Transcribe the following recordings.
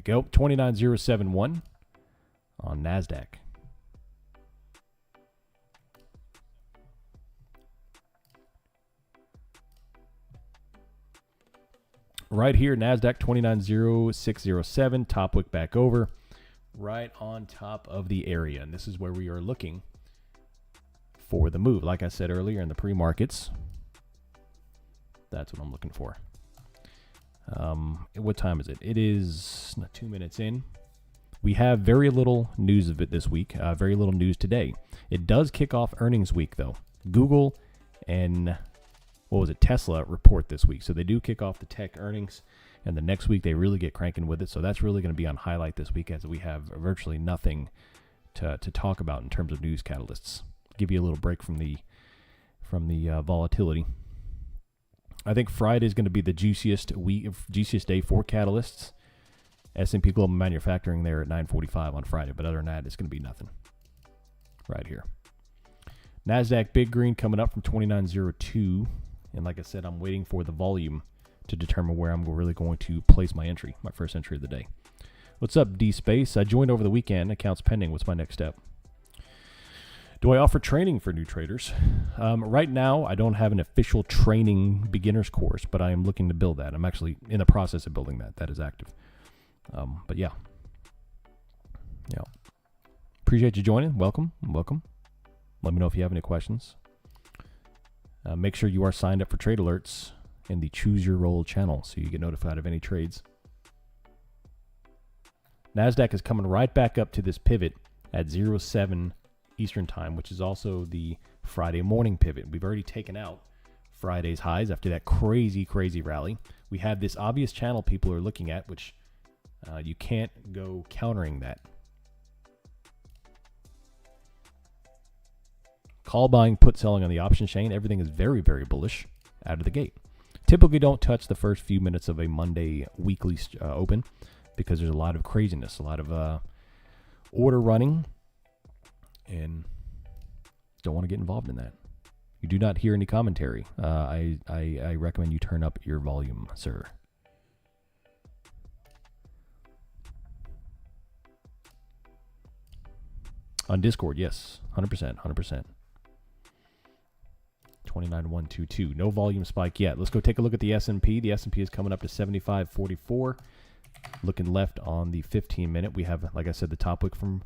go. 29071 on NASDAQ. Right here, NASDAQ 290607, top wick back over, right on top of the area. And this is where we are looking for the move. Like I said earlier in the pre-markets, that's what I'm looking for. What time is it? It is 2 minutes in. We have very little news of it this week, very little news today. It does kick off earnings week, though. Google and Tesla report this week. So they do kick off the tech earnings, and the next week they really get cranking with it. So that's really going to be on highlight this week, as we have virtually nothing to talk about in terms of news catalysts. Give you a little break from the volatility. I think Friday is going to be the juiciest day for catalysts. S&P Global Manufacturing there at 9:45 on Friday, but other than that, it's going to be nothing right here. NASDAQ Big Green coming up from 2902. And like I said, I'm waiting for the volume to determine where I'm really going to place my entry, my first entry of the day. What's up, D-Space? I joined over the weekend. Accounts pending. What's my next step? Do I offer training for new traders? Right now, I don't have an official training beginner's course, but I am looking to build that. I'm actually in the process of building that. That is active. But yeah. Appreciate you joining. Welcome. Let me know if you have any questions. Make sure you are signed up for trade alerts in the Choose Your Role channel so you get notified of any trades. NASDAQ is coming right back up to this pivot at 07 Eastern time, which is also the Friday morning pivot. We've already taken out Friday's highs after that crazy rally. We have this obvious channel people are looking at, which you can't go countering that. Call buying, put selling on the option chain. Everything is very bullish out of the gate. Typically don't touch the first few minutes of a Monday weekly open because there's a lot of craziness, a lot of order running, and don't want to get involved in that. You do not hear any commentary. I recommend you turn up your volume, sir. On Discord, yes, 100%. 29122. No volume spike yet. Let's go take a look at the S&P. The S&P is coming up to 75.44. Looking left on the 15-minute, we have, like I said, the top wick from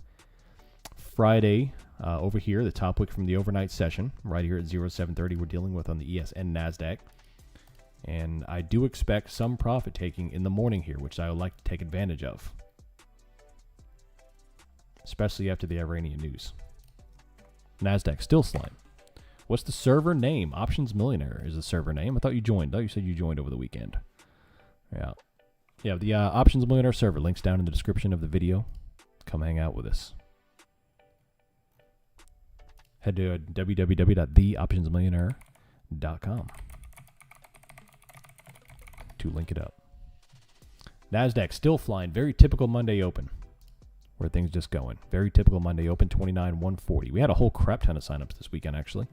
Friday over here. The top wick from the overnight session right here at 0730. We're dealing with on the ES and NASDAQ. And I do expect some profit taking in the morning here, which I would like to take advantage of, especially after the Iranian news. NASDAQ still slime. What's the server name? Options Millionaire is the server name. I thought you joined. You said you joined over the weekend. Yeah, the Options Millionaire server. Links down in the description of the video. Come hang out with us. Head to www.theoptionsmillionaire.com to link it up. NASDAQ still flying. Very typical Monday open, where things just going. Very typical Monday open, 29,140. We had a whole crap ton of signups this weekend, actually.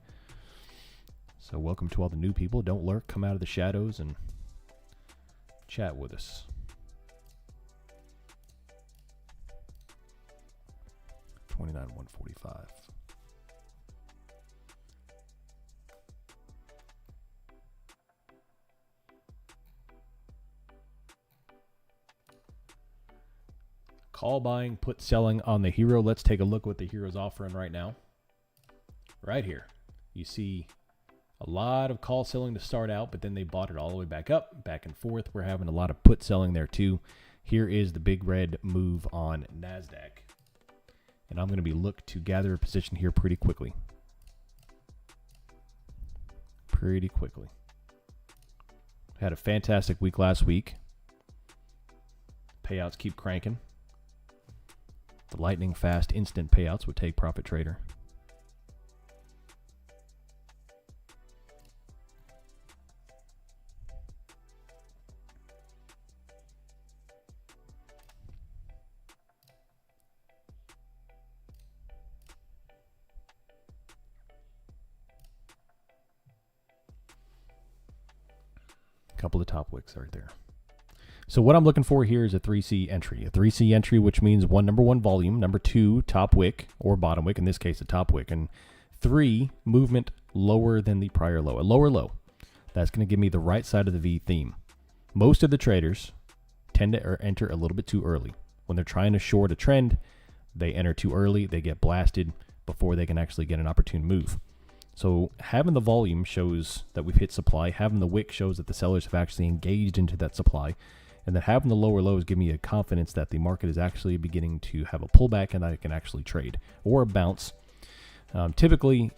So welcome to all the new people. Don't lurk. Come out of the shadows and chat with us. $29,145. Call buying, put selling on the hero. Let's take a look what the hero's offering right now. Right here, you see a lot of call selling to start out, but then they bought it all the way back up, back and forth. We're having a lot of put selling there too. Here is the big red move on NASDAQ. And I'm going to be looked to gather a position here pretty quickly. Had a fantastic week last week. Payouts keep cranking. The lightning fast instant payouts would take profit trader. Couple of top wicks right there. So what I'm looking for here is a 3C entry. A 3C entry, which means number one, volume, number 2, top wick or bottom wick, in this case, the top wick, and 3, movement lower than the prior low, a lower low. That's going to give me the right side of the V theme. Most of the traders tend to enter a little bit too early. When they're trying to short a trend, they enter too early, they get blasted before they can actually get an opportune move. So having the volume shows that we've hit supply, having the wick shows that the sellers have actually engaged into that supply, and then having the lower lows give me a confidence that the market is actually beginning to have a pullback and I can actually trade, or a bounce. Typically,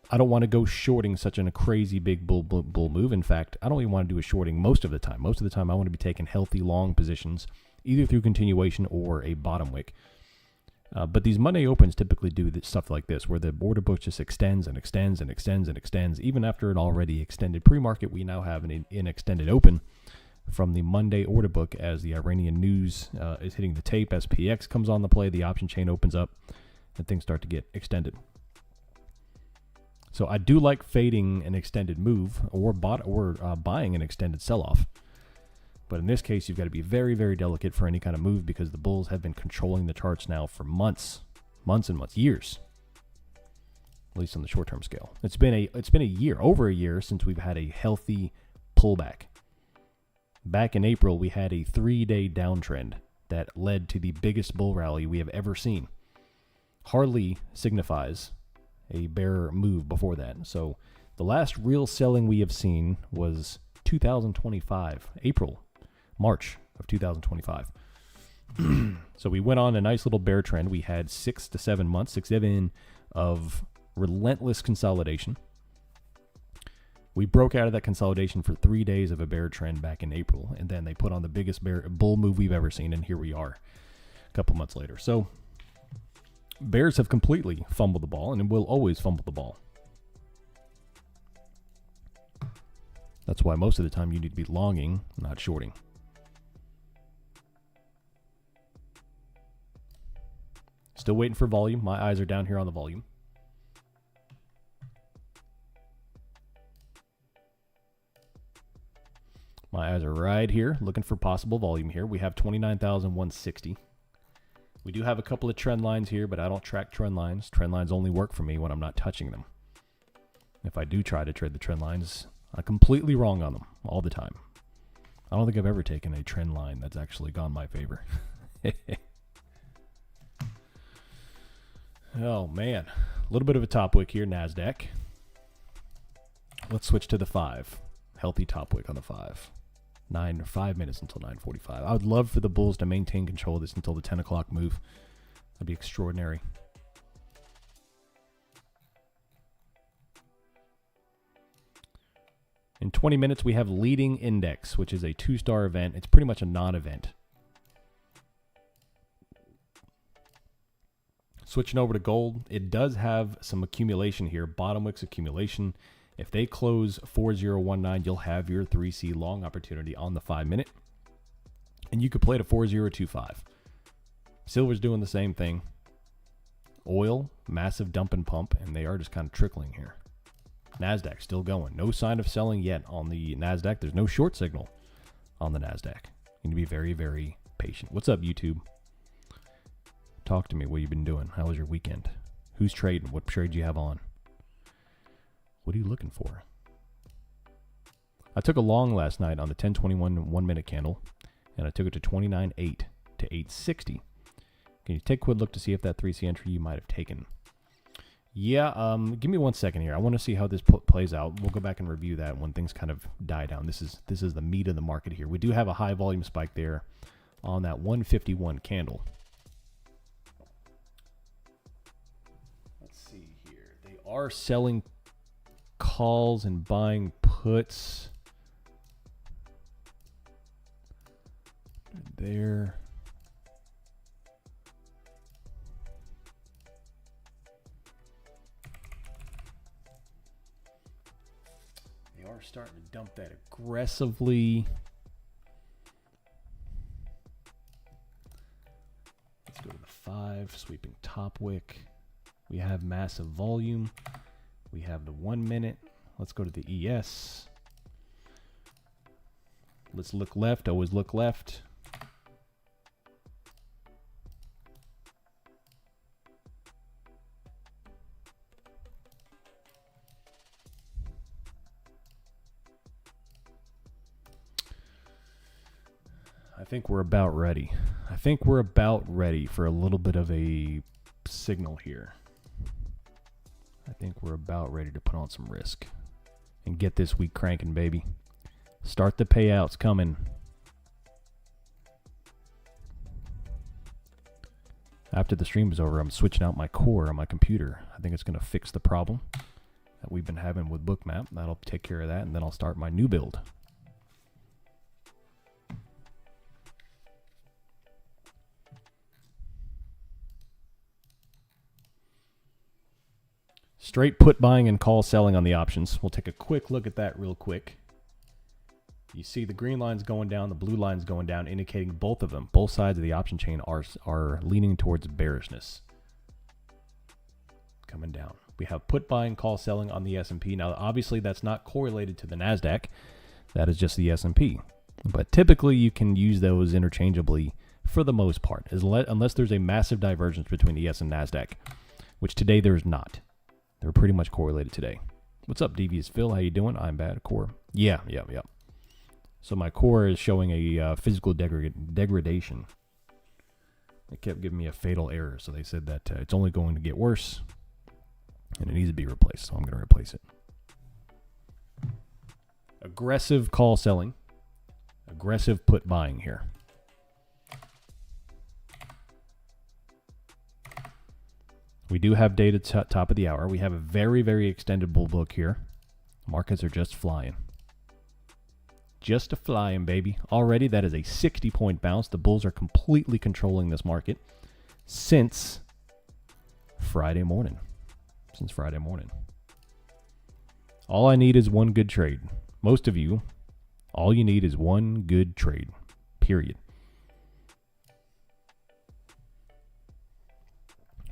I don't want to go shorting such a crazy big bull move. In fact, I don't even want to do a shorting most of the time. Most of the time, I want to be taking healthy long positions, either through continuation or a bottom wick. But these Monday opens typically do stuff like this, where the order book just extends and extends and extends and extends. Even after an already extended pre-market, we now have an extended open from the Monday order book as the Iranian news is hitting the tape. SPX comes on the play, the option chain opens up, and things start to get extended. So I do like fading an extended move or buying an extended sell-off. But in this case, you've got to be very, very delicate for any kind of move because the bulls have been controlling the charts now for months and months, years, at least on the short-term scale. It's been a year, over a year, since we've had a healthy pullback. Back in April, we had a 3-day downtrend that led to the biggest bull rally we have ever seen. Hardly signifies a bear move before that. So the last real selling we have seen was 2025, March of 2025. So we went on a nice little bear trend. We had 6 to 7 months, 6-7 of relentless consolidation. We broke out of that consolidation for 3 days of a bear trend back in April, and then they put on the biggest bull move we've ever seen, and here we are a couple months later. So bears have completely fumbled the ball and will always fumble the ball. That's why most of the time you need to be longing, not shorting. Still waiting for volume. My eyes are down here on the volume. My eyes are right here, looking for possible volume here. We have 29,160. We do have a couple of trend lines here, but I don't track trend lines. Trend lines only work for me when I'm not touching them. If I do try to trade the trend lines, I'm completely wrong on them all the time. I don't think I've ever taken a trend line that's actually gone my favor. Oh, man. A little bit of a top wick here, NASDAQ. Let's switch to the 5. Healthy top wick on the 5. 5 minutes until 9:45. I would love for the bulls to maintain control of this until the 10 o'clock move. That'd be extraordinary. In 20 minutes, we have leading index, which is a 2-star event. It's pretty much a non-event. Switching over to gold, it does have some accumulation here, bottom wicks accumulation. If they close 4019, you'll have your 3C long opportunity on the 5 minute. And you could play to 4025. Silver's doing the same thing. Oil, massive dump and pump, and they are just kind of trickling here. NASDAQ still going. No sign of selling yet on the NASDAQ. There's no short signal on the NASDAQ. You need to be very, very patient. What's up, YouTube? Talk to me. What you been doing? How was your weekend? Who's trading? What trade you have on? What are you looking for? I took a long last night on the 1021 1-minute candle, and I took it to 29.8 to 860. Can you take a quick look to see if that 3C entry you might have taken? Yeah, give me 1 second here. I want to see how this plays out. We'll go back and review that when things kind of die down. This is the meat of the market here. We do have a high volume spike there on that 151 candle. Let's see here. They are selling calls and buying puts. There. They are starting to dump that aggressively. Let's go to the 5, sweeping top wick. We have massive volume. We have the 1 minute. Let's go to the ES. Let's look left. Always look left. I think we're about ready. I think we're about ready for a little bit of a signal here. I think we're about ready to put on some risk and get this week cranking, baby. Start the payouts coming. After the stream is over, I'm switching out my core on my computer. I think it's going to fix the problem that we've been having with Bookmap. That'll take care of that, and then I'll start my new build. Straight put buying and call selling on the options. We'll take a quick look at that real quick. You see the green line's going down, the blue line's going down, indicating both of them, both sides of the option chain are leaning towards bearishness. Coming down. We have put buying, call selling on the S&P. Now, obviously, that's not correlated to the NASDAQ. That is just the S&P. But typically, you can use those interchangeably for the most part, unless there's a massive divergence between the S and NASDAQ, which today there's not. They're pretty much correlated today. What's up, Devious Phil? How you doing? I'm bad. Core. Yeah. So my core is showing a physical degradation. It kept giving me a fatal error. So they said that it's only going to get worse, and it needs to be replaced. So I'm going to replace it. Aggressive call selling. Aggressive put buying here. We do have data top of the hour. We have a very, very extended bull book here. Markets are just flying. Just a flying, baby. Already, that is a 60-point bounce. The bulls are completely controlling this market since Friday morning. All I need is one good trade. Most of you, all you need is one good trade. Period.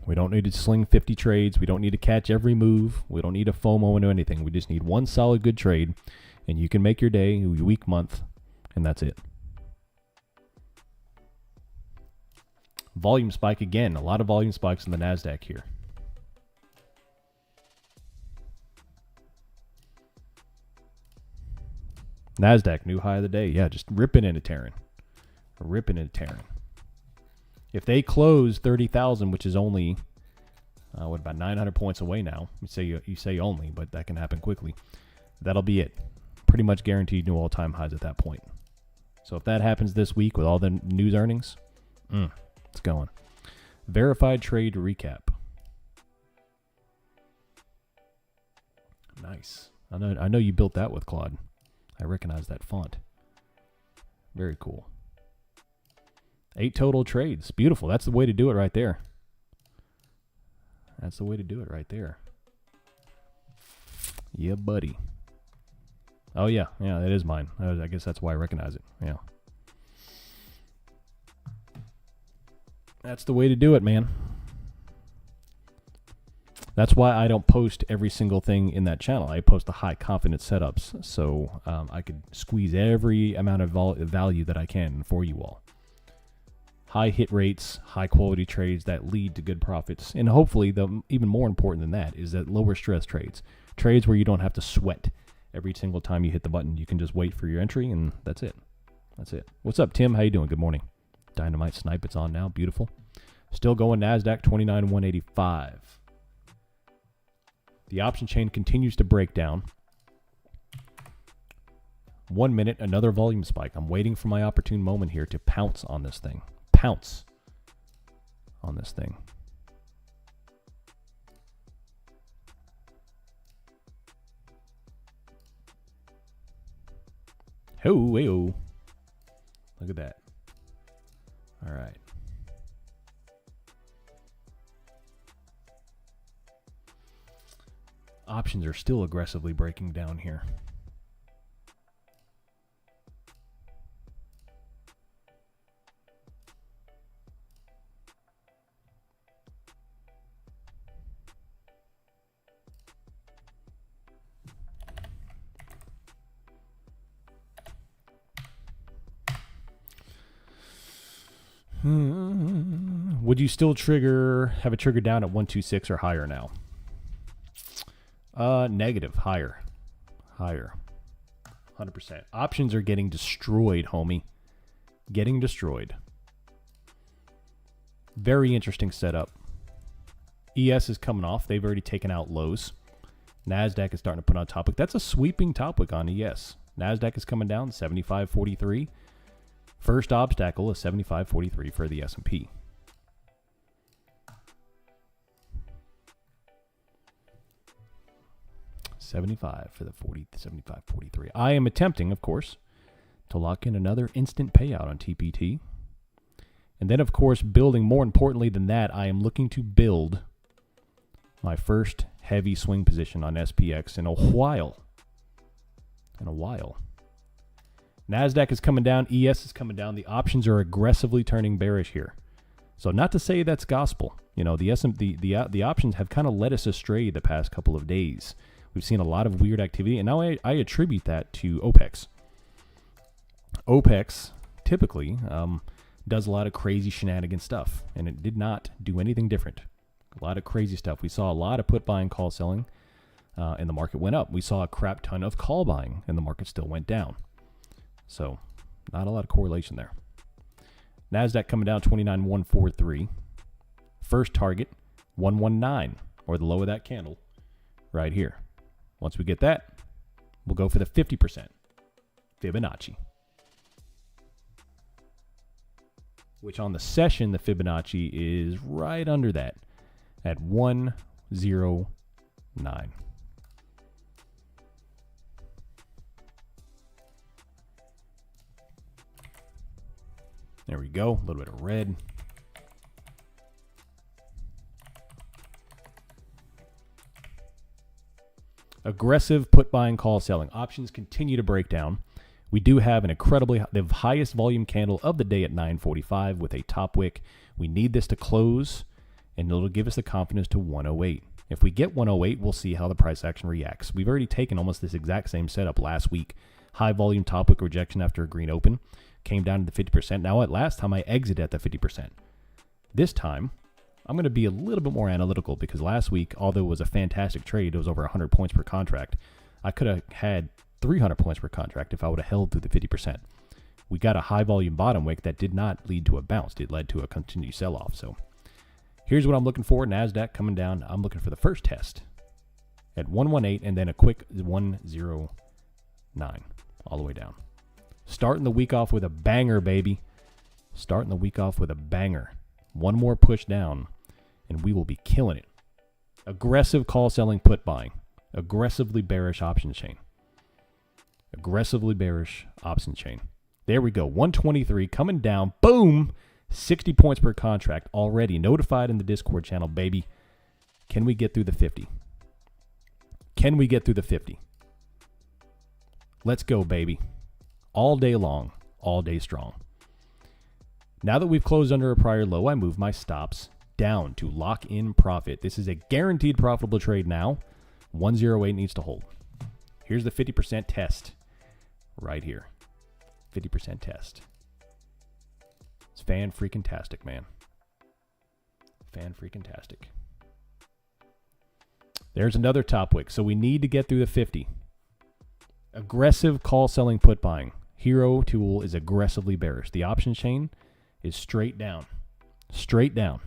We don't need to sling 50 trades. We don't need to catch every move. We don't need a FOMO into anything. We just need one solid good trade, and you can make your day, your week, month, and that's it. Volume spike again. A lot of volume spikes in the NASDAQ here. NASDAQ, new high of the day. Yeah, just ripping into tearing. If they close 30,000, which is only, about 900 points away now. You say only, but that can happen quickly. That'll be it. Pretty much guaranteed new all-time highs at that point. So if that happens this week with all the news earnings, it's going. Verified trade recap. Nice. I know you built that with Claude. I recognize that font. Very cool. 8 total trades. Beautiful. That's the way to do it right there. Yeah, buddy. Oh, yeah. Yeah, that is mine. I guess that's why I recognize it. Yeah. That's the way to do it, man. That's why I don't post every single thing in that channel. I post the high confidence setups so I could squeeze every amount of value that I can for you all. High hit rates, high quality trades that lead to good profits. And hopefully, even more important than that is that lower stress trades. Trades where you don't have to sweat every single time you hit the button. You can just wait for your entry and that's it. What's up, Tim? How you doing? Good morning. Dynamite Snipe, it's on now. Beautiful. Still going NASDAQ 29,185. The option chain continues to break down. 1 minute, another volume spike. I'm waiting for my opportune moment here to pounce on this thing. Ho. Look at that. All right. Options are still aggressively breaking down here. Would you still have a trigger down at 126 or higher now? Negative. Higher. 100%. Options are getting destroyed, homie. Getting destroyed. Very interesting setup. ES is coming off. They've already taken out lows. NASDAQ is starting to put on top wick. That's a sweeping top wick on ES. NASDAQ is coming down 75.43. First obstacle is 75.43 for the S&P. $75 for the 75.43. I am attempting, of course, to lock in another instant payout on TPT. And then, of course, building, more importantly than that, I am looking to build my first heavy swing position on SPX in a while. NASDAQ is coming down. ES is coming down. The options are aggressively turning bearish here. So not to say that's gospel. You know, the options have kind of led us astray the past couple of days. We've seen a lot of weird activity, and now I attribute that to OPEX. OPEX typically does a lot of crazy shenanigan stuff, and it did not do anything different. A lot of crazy stuff. We saw a lot of put buying, call selling, and the market went up. We saw a crap ton of call buying, and the market still went down. So not a lot of correlation there. NASDAQ coming down 29,143. First target, 119, or the low of that candle right here. Once we get that, we'll go for the 50% Fibonacci. Which on the session, the Fibonacci is right under that at 109. There we go. A little bit of red. Aggressive put buying, call selling. Options continue to break down. We do have the highest volume candle of the day at 9:45 with a top wick. We need this to close, and it'll give us the confidence to 108. If we get 108, we'll see how the price action reacts. We've already taken almost this exact same setup last week. High volume top wick rejection after a green open. Came down to the 50%. Now, at last time, I exited at the 50%. This time, I'm going to be a little bit more analytical because last week, although it was a fantastic trade, it was over 100 points per contract. I could have had 300 points per contract if I would have held through the 50%. We got a high volume bottom wick that did not lead to a bounce. It led to a continued sell-off. So here's what I'm looking for. NASDAQ coming down. I'm looking for the first test at 118 and then a quick 109 all the way down. Starting the week off with a banger, baby. Starting the week off with a banger. One more push down, and we will be killing it. Aggressive call selling, put buying. Aggressively bearish option chain. Aggressively bearish option chain. There we go. 123 coming down. Boom. 60 points per contract already notified in the Discord channel, baby. Can we get through the 50? Can we get through the 50? Let's go, baby. All day long, all day strong. Now that we've closed under a prior low, I move my stops down to lock in profit. This is a guaranteed profitable trade now. 108 needs to hold. Here's the 50% test right here. 50% test. It's fan-freaking-tastic, man. Fan-freaking-tastic. There's another top wick. So we need to get through the 50. Aggressive call selling, put buying. Hero tool is aggressively bearish. The option chain is straight down. Straight down.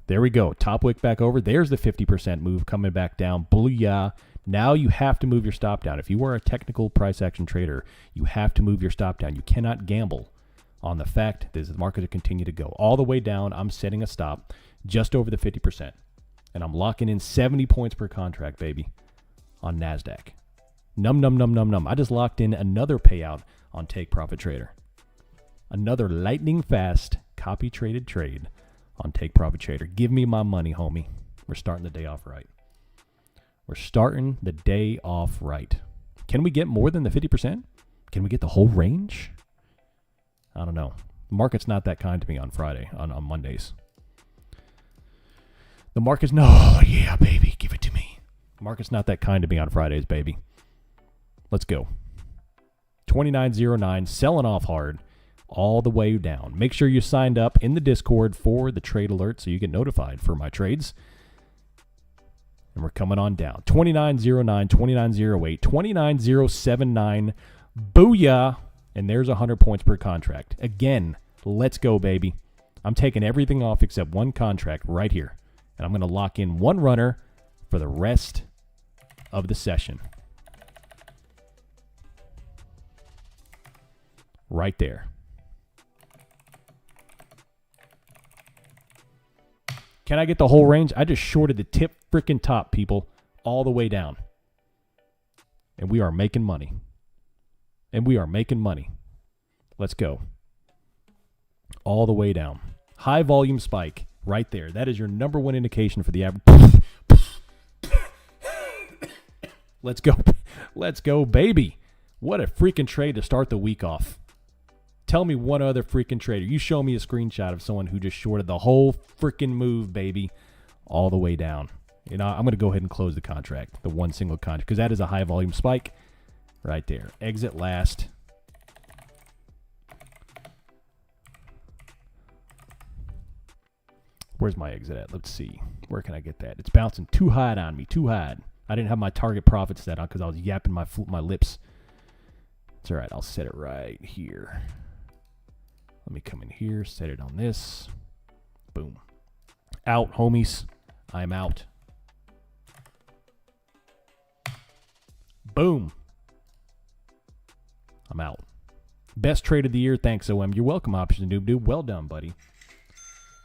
There we go. Top wick back over. There's the 50% move coming back down. Booyah. Now you have to move your stop down. If you are a technical price action trader, you have to move your stop down. You cannot gamble on the fact that the market will continue to go all the way down. I'm setting a stop just over the 50%. And I'm locking in 70 points per contract, baby, on NASDAQ. Num. I just locked in another payout on Take Profit Trader. Another lightning fast copy traded trade on Take Profit Trader. Give me my money, homie. We're starting the day off right. We're starting the day off right. Can we get more than the 50%? Can we get the whole range? I don't know. The market's not that kind to me on Friday, on Mondays. The market's, no, yeah, baby, give it to me. The market's not that kind to me on Fridays, baby. Let's go. 29.09, selling off hard. all the way down. Make sure you signed up in the Discord for the trade alert so you get notified for my trades. And we're coming on down. 2909, 2908, 29079. Booyah. And there's 100 points per contract. Again, let's go, baby. I'm taking everything off except one contract right here. And I'm going to lock in one runner for the rest of the session. Right there. Can I get the whole range? I just shorted the tip freaking top, people, all the way down. And we are making money. And we are making money. Let's go. All the way down. High volume spike right there. That is your number one indication for the average. Let's go. Let's go, baby. What a freaking trade to start the week off. Tell me one other freaking trader. You show me a screenshot of someone who just shorted the whole freaking move, baby, all the way down. You know, I'm going to go ahead and close the contract, the one single contract, because that is a high volume spike right there. Exit last. Where's my exit at? Let's see. Where can I get that? It's bouncing too high on me, too high. I didn't have my target profit set on because I was yapping my lips. It's all right. I'll set it right here. Let me come in here, set it on this. Boom. Out, homies. I'm out. Boom. I'm out. Best trade of the year. Thanks, OM. You're welcome, Option Noob Dude. Well done, buddy.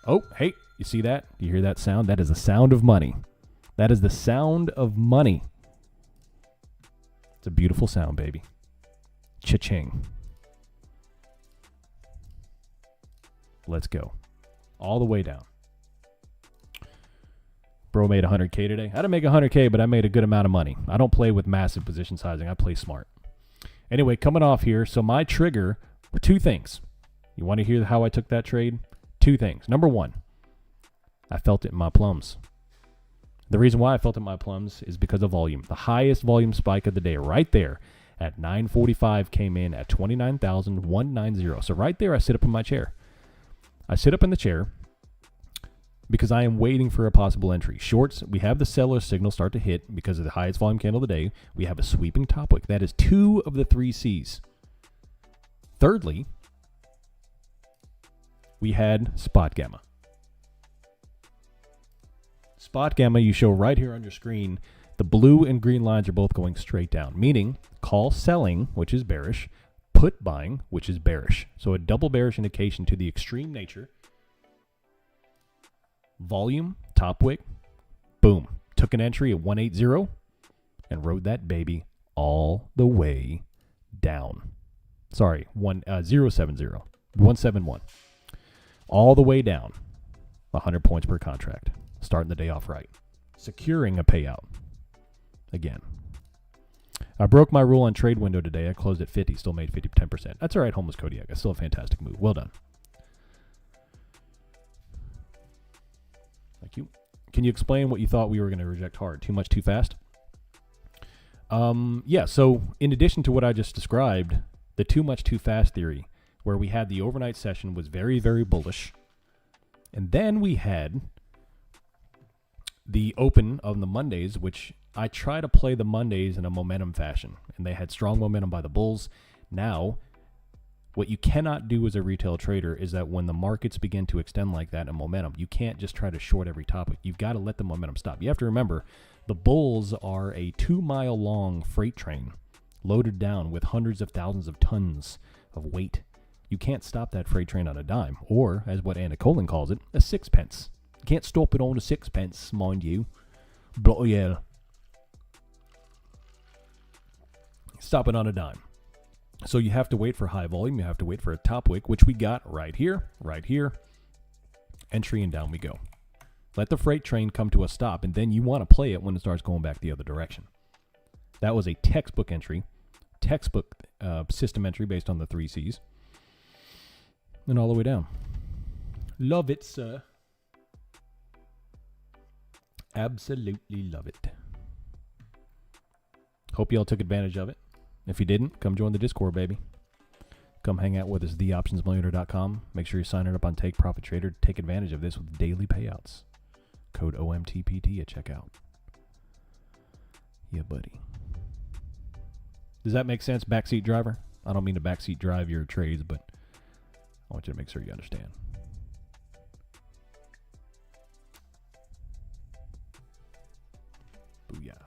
Oh, hey. You see that? You hear that sound? That is the sound of money. That is the sound of money. It's a beautiful sound, baby. Cha-ching. Let's go. All the way down. Bro made 100K today. I didn't make 100K, but I made a good amount of money. I don't play with massive position sizing. I play smart. Anyway, coming off here. So my trigger were two things. You want to hear how I took that trade? Two things. Number one, I felt it in my plums. The reason why I felt it in my plums is because of volume. The highest volume spike of the day right there at 9:45 came in at 29,190. So right there, I sit up in my chair. I sit up in the chair because I am waiting for a possible entry. Shorts, we have the seller signal start to hit because of the highest volume candle of the day. We have a sweeping top wick. That is 2 of the 3 C's. Thirdly, we had spot gamma. Spot gamma, you show right here on your screen, the blue and green lines are both going straight down, meaning call selling, which is bearish, put buying, which is bearish. So a double bearish indication to the extreme nature. Volume, top wick, boom. Took an entry at 180 and rode that baby all the way down. Sorry, 171. All the way down. 100 points per contract. Starting the day off right. Securing a payout. Again. I broke my rule on trade window today. I closed at 50. Still made 10%. That's all right, Homeless Kodiak. That's still a fantastic move. Well done. Thank you. Can you explain what you thought we were going to reject hard? Too much, too fast? Yeah, so in addition to what I just described, the too much, too fast theory, where we had the overnight session was very, very bullish. And then we had the open of the Mondays, which I try to play the Mondays in a momentum fashion. And they had strong momentum by the bulls. Now, what you cannot do as a retail trader is that when the markets begin to extend like that in momentum, you can't just try to short every topic. You've got to let the momentum stop. You have to remember, the bulls are a 2-mile-long freight train loaded down with hundreds of thousands of tons of weight. You can't stop that freight train on a dime, or, as what Anna Colin calls it, a sixpence. You can't stop it on a sixpence, mind you. Bloody hell. Stop it on a dime. So you have to wait for high volume. You have to wait for a top wick, which we got right here, entry, and down we go. Let the freight train come to a stop, and then you want to play it when it starts going back the other direction. That was a textbook entry, system entry based on the 3 C's, and all the way down. Love it, sir. Absolutely love it. Hope y'all took advantage of it. If you didn't, come join the Discord, baby. Come hang out with us, theoptionsmillionaire.com. Make sure you're signing up on Take Profit Trader to take advantage of this with daily payouts. Code OMTPT at checkout. Yeah, buddy. Does that make sense, backseat driver? I don't mean to backseat drive your trades, but I want you to make sure you understand. Booyah.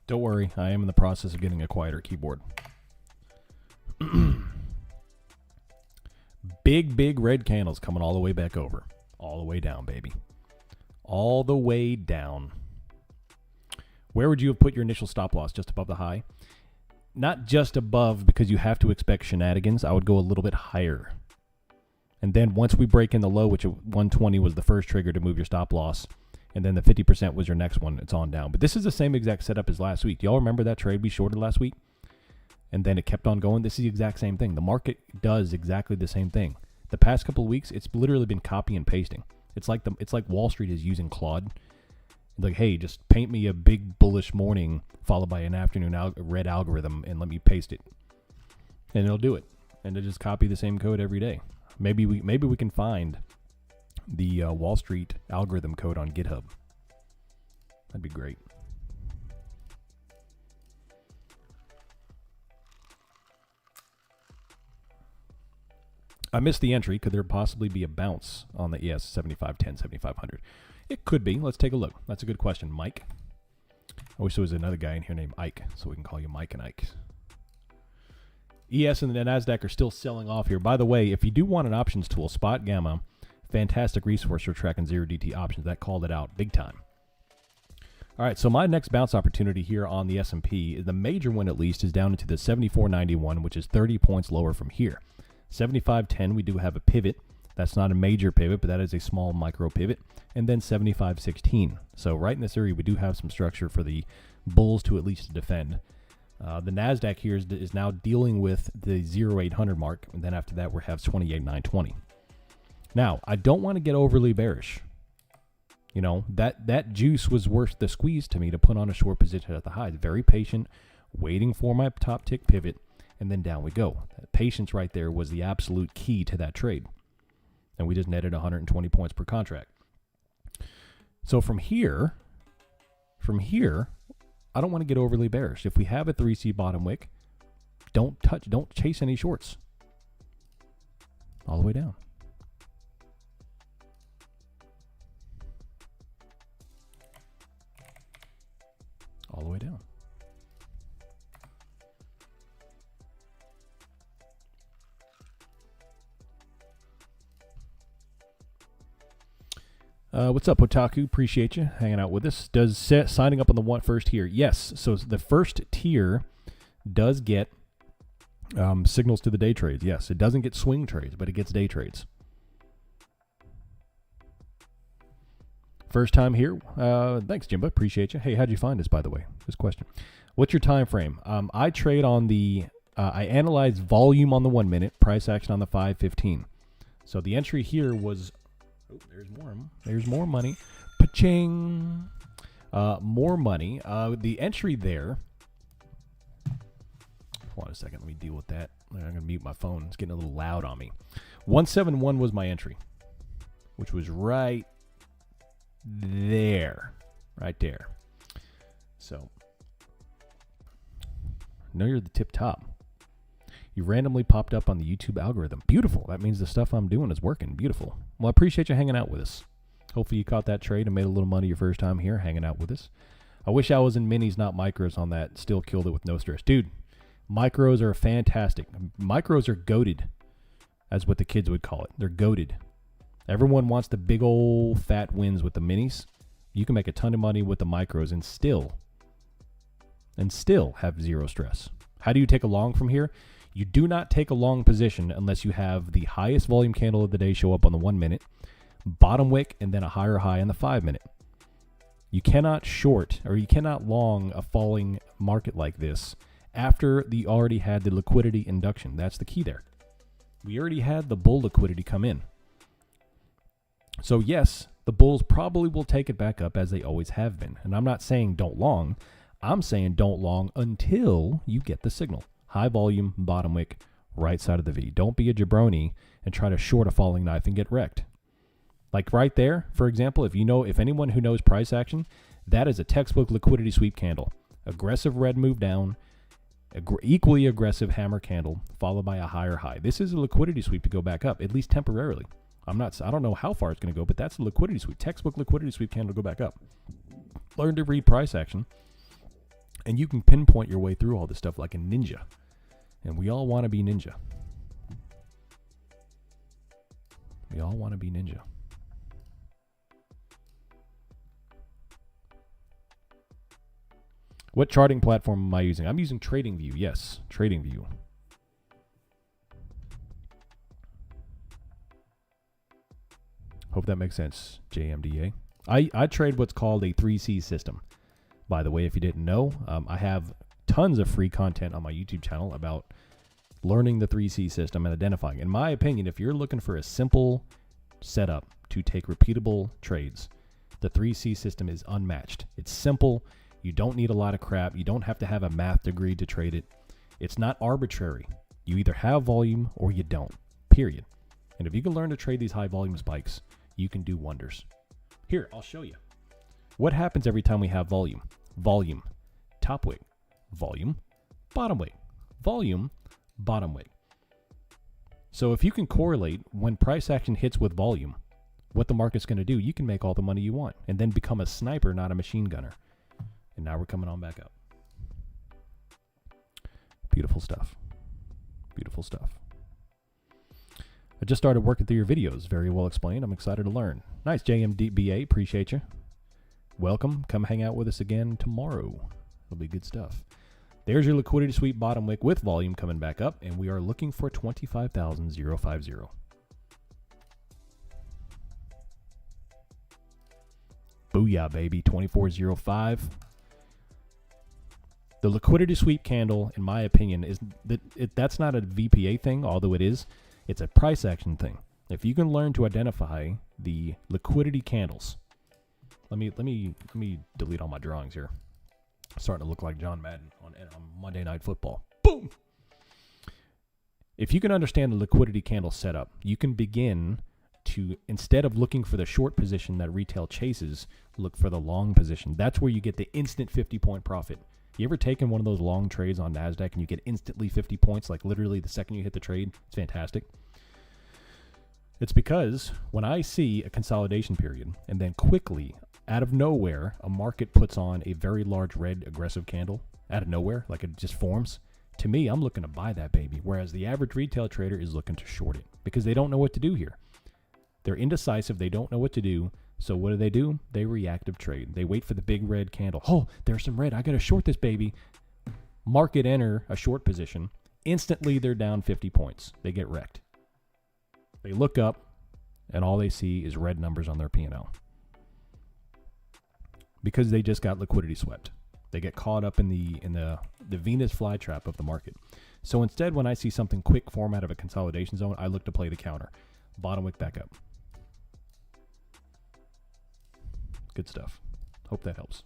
Don't worry, I am in the process of getting a quieter keyboard. Big red candles coming all the way back over. All the way down, baby. All the way down. Where would you have put your initial stop loss? Just above the high? Not just above, because you have to expect shenanigans. I would go a little bit higher. And then once we break in the low, which at 120 was the first trigger to move your stop loss, and then the 50% was your next one, it's on down. But this is the same exact setup as last week. Y'all remember that trade we shorted last week? And then it kept on going. This is the exact same thing. The market does exactly the same thing. The past couple of weeks, it's literally been copy and pasting. It's like Wall Street is using Claude. Like, hey, just paint me a big bullish morning followed by an afternoon red algorithm and let me paste it. And it'll do it. And it'll just copy the same code every day. Maybe we can find the Wall Street algorithm code on GitHub. That'd be great. I missed the entry. Could there possibly be a bounce on the ES 7510, 7500? It could be. Let's take a look. That's a good question, Mike. I wish there was another guy in here named Ike, so we can call you Mike and Ike. ES and the NASDAQ are still selling off here. By the way, if you do want an options tool, Spot Gamma, fantastic resource for tracking 0DT options. That called it out big time. All right, so my next bounce opportunity here on the S&P, the major one at least, is down into the 74.91, which is 30 points lower from here. 75.10, we do have a pivot. That's not a major pivot, but that is a small micro pivot. And then 75.16. So right in this area, we do have some structure for the bulls to at least defend. The NASDAQ here is now dealing with the 0.800 mark. And then after that, we have 28.920. Now, I don't want to get overly bearish. You know, that juice was worth the squeeze to me to put on a short position at the highs. Very patient, waiting for my top tick pivot, and then down we go. That patience right there was the absolute key to that trade. And we just netted 120 points per contract. So from here, I don't want to get overly bearish. If we have a 3C bottom wick, don't chase any shorts. All the way down. All the way down. What's up, Otaku? Appreciate you hanging out with us. Does signing up on the one first tier? Yes. So the first tier does get signals to the day trades. Yes. It doesn't get swing trades, but it gets day trades. First time here. Thanks, Jimba. Appreciate you. Hey, how'd you find us, by the way? This question. What's your time frame? I trade on the, I analyze volume on the 1 minute, price action on the 5:15. So the entry here was, oh, there's more money. Pa-ching. More money. The entry there, hold on a second, let me deal with that. I'm going to mute my phone. It's getting a little loud on me. 171 was my entry, which was right there. So, know you're the tip top. You randomly popped up on the YouTube algorithm. Beautiful. That means the stuff I'm doing is working. Beautiful. Well, I appreciate you hanging out with us. Hopefully you caught that trade and made a little money your first time here hanging out with us. I wish I was in minis, not micros on that. Still killed it with no stress. Dude, micros are fantastic. Micros are goated, as what the kids would call it. They're goated. Everyone wants the big old fat wins with the minis. You can make a ton of money with the micros and still have zero stress. How do you take a long from here? You do not take a long position unless you have the highest volume candle of the day show up on the 1 minute, bottom wick, and then a higher high on the 5 minute. You cannot short or you cannot long a falling market like this after you already had the liquidity induction. That's the key there. We already had the bull liquidity come in. So yes, the bulls probably will take it back up as they always have been. And I'm not saying don't long. I'm saying don't long until you get the signal. High volume, bottom wick, right side of the V. Don't be a jabroni and try to short a falling knife and get wrecked. Like right there, for example, if anyone who knows price action, that is a textbook liquidity sweep candle. Aggressive red move down, equally aggressive hammer candle, followed by a higher high. This is a liquidity sweep to go back up, at least temporarily. I don't know how far it's going to go, but that's a liquidity sweep, textbook liquidity sweep candle to go back up. Learn to read price action, and you can pinpoint your way through all this stuff like a ninja. And we all want to be ninja. We all want to be ninja. What charting platform am I using? I'm using TradingView. Yes, TradingView. Hope that makes sense, JMDA. I trade what's called a 3C system. By the way, if you didn't know, I have tons of free content on my YouTube channel about learning the 3C system and identifying. In my opinion, if you're looking for a simple setup to take repeatable trades, the 3C system is unmatched. It's simple. You don't need a lot of crap. You don't have to have a math degree to trade it. It's not arbitrary. You either have volume or you don't, period. And if you can learn to trade these high volume spikes, you can do wonders. Here, I'll show you. What happens every time we have volume? Volume, top wick, volume, bottom wick, volume, bottom wick. So if you can correlate when price action hits with volume, what the market's going to do, you can make all the money you want and then become a sniper, not a machine gunner. And now we're coming on back up. Beautiful stuff. Beautiful stuff. I just started working through your videos. Very well explained. I'm excited to learn. Nice, JMDBA. Appreciate you. Welcome. Come hang out with us again tomorrow. It'll be good stuff. There's your liquidity sweep bottom wick with volume coming back up, and we are looking for 25,050. Booyah, baby. 2405. The liquidity sweep candle, in my opinion, is that's not a VPA thing, although it is. It's a price action thing. If you can learn to identify the liquidity candles, let me delete all my drawings here. Starting to look like John Madden on Monday Night Football. Boom. If you can understand the liquidity candle setup, you can begin to, instead of looking for the short position that retail chases, look for the long position. That's where you get the instant 50-point profit. You ever taken one of those long trades on NASDAQ and you get instantly 50 points, like literally the second you hit the trade? It's fantastic. It's because when I see a consolidation period and then quickly, out of nowhere, a market puts on a very large red aggressive candle out of nowhere, like it just forms, to me, I'm looking to buy that baby, whereas the average retail trader is looking to short it because they don't know what to do here. They're indecisive. They don't know what to do. So what do? They reactive trade. They wait for the big red candle. Oh, there's some red. I got to short this baby. Market enter a short position. Instantly, they're down 50 points. They get wrecked. They look up, and all they see is red numbers on their P&L. Because they just got liquidity swept. They get caught up in the Venus flytrap of the market. So instead, when I see something quick form out of a consolidation zone, I look to play the counter. Bottom wick back up. Good stuff. Hope that helps.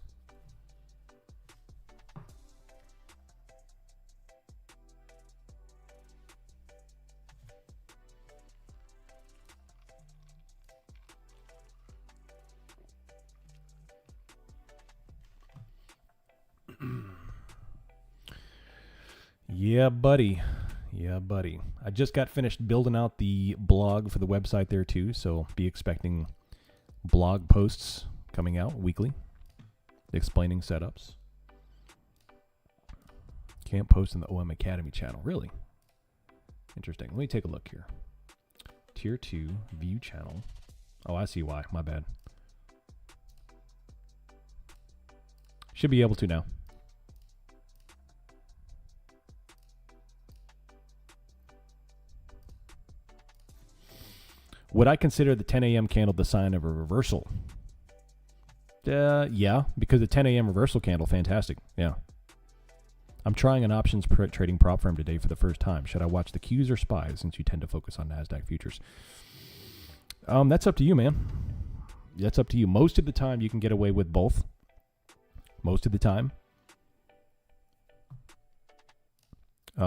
Yeah, buddy. Yeah, buddy. I just got finished building out the blog for the website there too, so be expecting blog posts coming out weekly, explaining setups. Can't post in the OM Academy channel, really? Interesting. Let me take a look here. Tier 2 view channel. Oh, I see why. My bad. Should be able to now. Would I consider the 10 a.m. candle the sign of a reversal? Yeah, because the 10 a.m. reversal candle, fantastic. Yeah. I'm trying an options trading prop firm today for the first time. Should I watch the Qs or SPY since you tend to focus on NASDAQ futures? That's up to you, man. That's up to you. Most of the time, you can get away with both. Most of the time.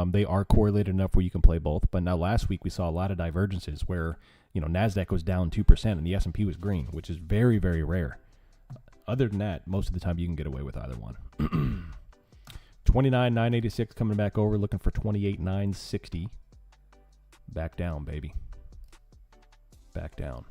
They are correlated enough where you can play both. But now last week, we saw a lot of divergences where, NASDAQ was down 2% and the S&P was green, which is very, very rare. Other than that, most of the time, you can get away with either one. 29,986 coming back over, looking for 28,960. Back down, baby. Back down.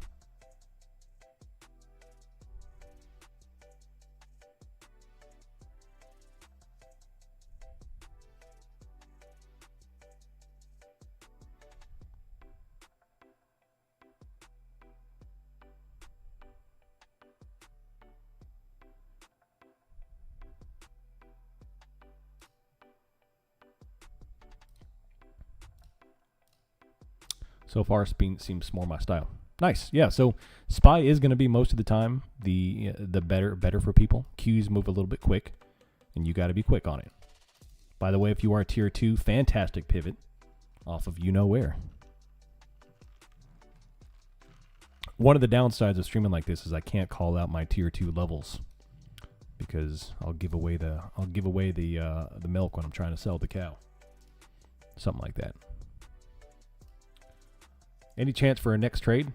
So far, seems more my style. Nice, yeah. So SPY is going to be most of the time the better for people. Qs move a little bit quick, and you got to be quick on it. By the way, if you are tier 2, fantastic pivot off of where. One of the downsides of streaming like this is I can't call out my tier 2 levels because I'll give away the milk when I'm trying to sell the cow. Something like that. Any chance for a next trade?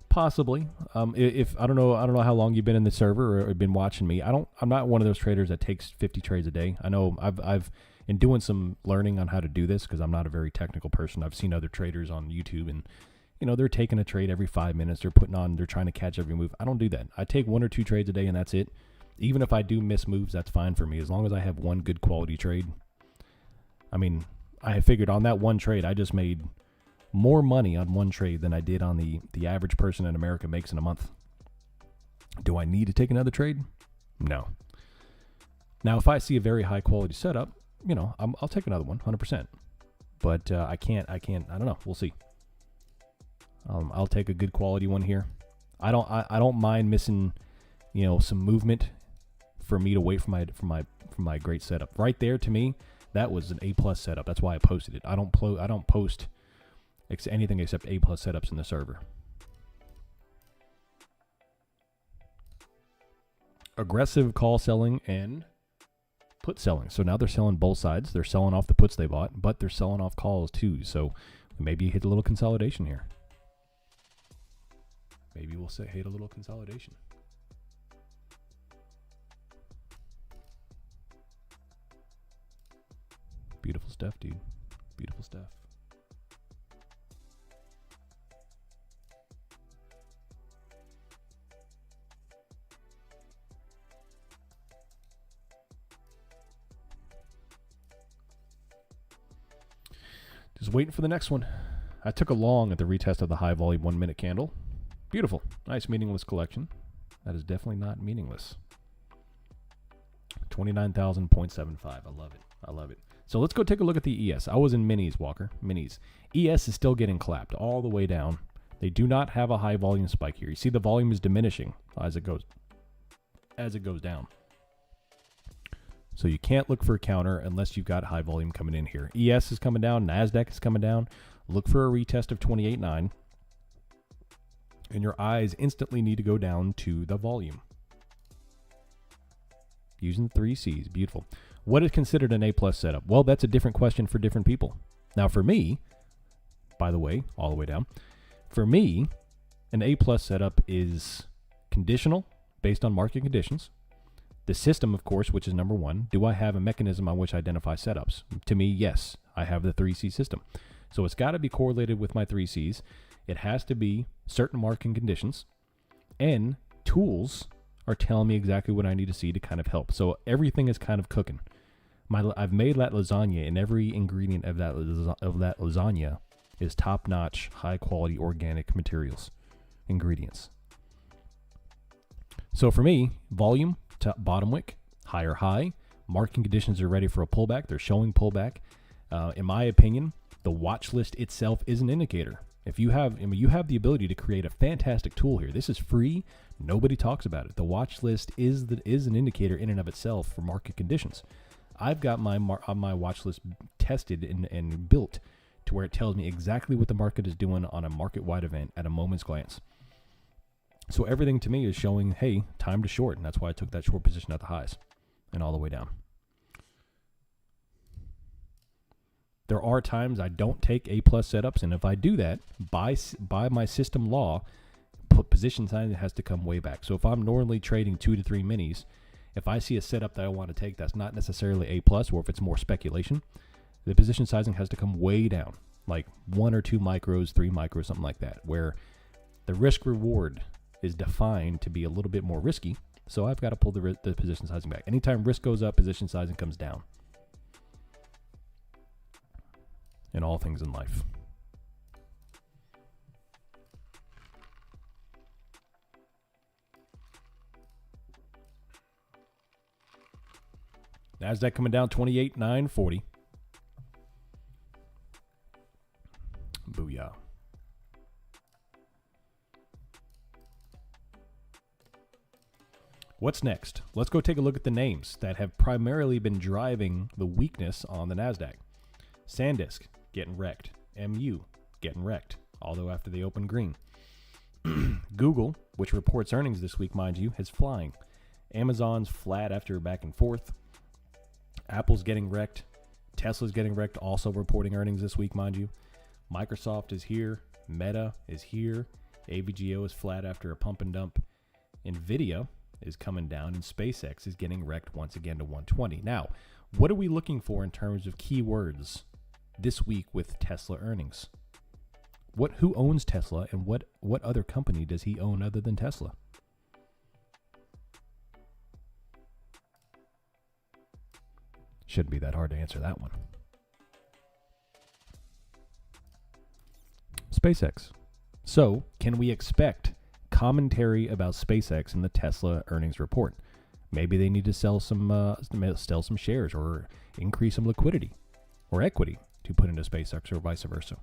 Possibly. If I don't know how long you've been in the server or been watching me. I'm not one of those traders that takes 50 trades a day. I know I've in doing some learning on how to do this because I'm not a very technical person. I've seen other traders on YouTube and they're taking a trade every 5 minutes. They're trying to catch every move. I don't do that. I take 1 or 2 trades a day and that's it. Even if I do miss moves, that's fine for me as long as I have one good quality trade. I mean, I have figured on that one trade I just made more money on one trade than I did on the average person in America makes in a month. Do I need to take another trade? No. Now, if I see a very high quality setup, I'll take another one, 100%. But I can't. I don't know. We'll see. I'll take a good quality one here. I don't mind missing, some movement for me to wait for my great setup. Right there, to me, that was an A+ setup. That's why I posted it. I don't post anything except A+ setups in the server. Aggressive call selling and put selling. So now they're selling both sides. They're selling off the puts they bought, but they're selling off calls too. So maybe hit a little consolidation here. Maybe we'll hit a little consolidation. Beautiful stuff, dude. Beautiful stuff. Just waiting for the next one. I took a long at the retest of the high volume 1 minute candle. Beautiful. Nice meaningless collection. That is definitely not meaningless. 29,000.75. I love it. I love it. So let's go take a look at the ES. I was in minis, Walker. Minis. ES is still getting clapped all the way down. They do not have a high volume spike here. You see the volume is diminishing as it goes down. So you can't look for a counter unless you've got high volume coming in here. ES is coming down. NASDAQ is coming down. Look for a retest of 28.9. And your eyes instantly need to go down to the volume. Using the 3 C's. Beautiful. What is considered an A+ setup? Well, that's a different question for different people. Now for me, by the way, all the way down, for me, an A+ setup is conditional based on market conditions. The system, of course, which is number 1. Do I have a mechanism on which I identify setups? To me, yes. I have the 3C system. So it's got to be correlated with my 3 C's. It has to be certain market conditions. And tools are telling me exactly what I need to see to kind of help. So everything is kind of cooking. I've made that lasagna, and every ingredient of that lasagna is top-notch, high-quality organic materials, ingredients. So for me, volume, bottom wick, higher high. Market conditions are ready for a pullback. They're showing pullback. In my opinion, the watch list itself is an indicator. If you have, you have the ability to create a fantastic tool here. This is free. Nobody talks about it. The watch list is an indicator in and of itself for market conditions. I've got my watch list tested and built to where it tells me exactly what the market is doing on a market-wide event at a moment's glance. So everything to me is showing, hey, time to short, and that's why I took that short position at the highs and all the way down. There are times I don't take A+ setups, and if I do that, by my system law, position size has to come way back. So if I'm normally trading 2 to 3 minis, if I see a setup that I want to take that's not necessarily A+, or if it's more speculation, the position sizing has to come way down, like 1 or 2 micros, 3 micros, something like that, where the risk reward is defined to be a little bit more risky. So I've got to pull the position sizing back. Anytime risk goes up, position sizing comes down. In all things in life. NASDAQ coming down 28,940. Booyah. What's next? Let's go take a look at the names that have primarily been driving the weakness on the NASDAQ. SanDisk, getting wrecked. MU, getting wrecked, although after they open green. Google, which reports earnings this week, mind you, is flying. Amazon's flat after back and forth. Apple's getting wrecked. Tesla's getting wrecked, also reporting earnings this week, mind you. Microsoft is here. Meta is here. AVGO is flat after a pump and dump. Nvidia is coming down, and SpaceX is getting wrecked once again to 120. Now, what are we looking for in terms of keywords this week with Tesla earnings? Who owns Tesla, and what other company does he own other than Tesla? Shouldn't be that hard to answer that one. SpaceX. So, can we expect commentary about SpaceX in the Tesla earnings report? Maybe they need to sell some shares or increase some liquidity or equity to put into SpaceX, or vice versa.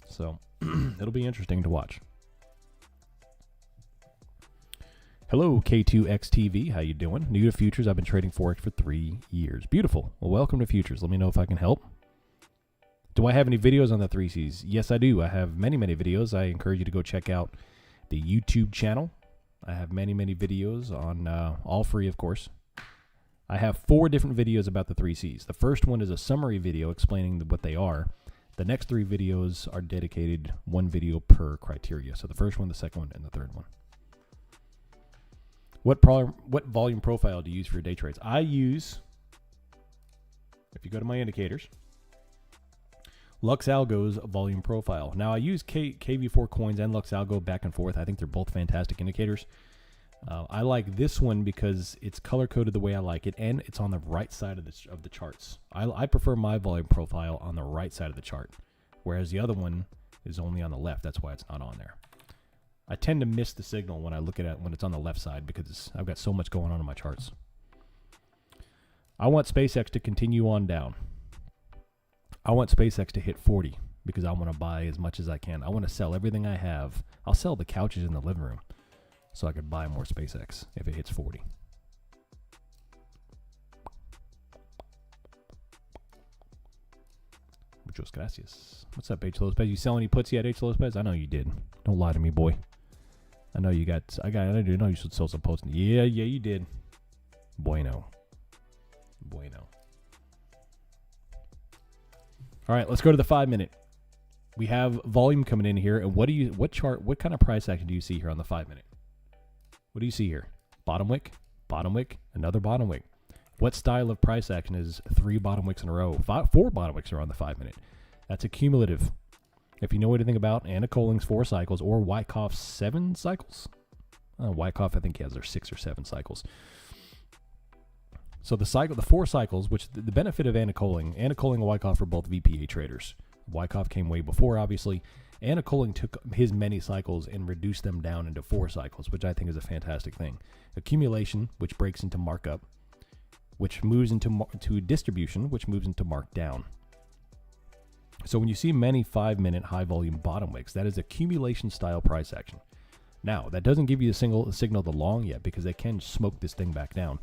So it'll be interesting to watch. Hello, K2XTV. How you doing? New to futures. I've been trading Forex for 3 years. Beautiful. Well, welcome to futures. Let me know if I can help. Do I have any videos on the 3Cs? Yes, I do. I have many videos. I encourage you to go check out the YouTube channel. I have many videos on, all free, of course. I have 4 different videos about the 3Cs. The first one is a summary video explaining what they are. The next 3 videos are dedicated, 1 video per criteria. So the first one, the second one, and the third one. What volume profile do you use for your day trades? I use, if you go to my indicators, LuxAlgo's volume profile. Now, I use KV4 coins and LuxAlgo back and forth. I think they're both fantastic indicators. I like this one because it's color-coded the way I like it, and it's on the right side of the charts. I prefer my volume profile on the right side of the chart, whereas the other one is only on the left. That's why it's not on there. I tend to miss the signal when I look at it when it's on the left side because I've got so much going on in my charts. I want SpaceX to continue on down. I want SpaceX to hit 40 because I want to buy as much as I can. I want to sell everything I have. I'll sell the couches in the living room so I could buy more SpaceX if it hits 40. Muchos gracias. What's up, H. Lopez? You sell any puts yet, H. Lopez? I know you did. Don't lie to me, boy. I know you got. I know you should sell some puts. Yeah, you did. Bueno. All right, let's go to the 5-minute. We have volume coming in here, and what kind of price action do you see here on the 5-minute? What do you see here? Bottom wick, another bottom wick. What style of price action is 3 bottom wicks in a row? 4 bottom wicks are on the 5-minute. That's a cumulative. If you know anything about Anna Colling's 4 cycles or Wyckoff's 7 cycles, Wyckoff, I think he has their 6 or 7 cycles. So the 4 cycles, which the benefit of Anna Colling and Wyckoff are both VPA traders. Wyckoff came way before, obviously. Anna Coling took his many cycles and reduced them down into 4 cycles, which I think is a fantastic thing. Accumulation, which breaks into markup, which moves into distribution, which moves into markdown. So when you see many 5-minute high-volume bottom wicks, that is accumulation style price action. Now, that doesn't give you a signal to long yet, because they can smoke this thing back down.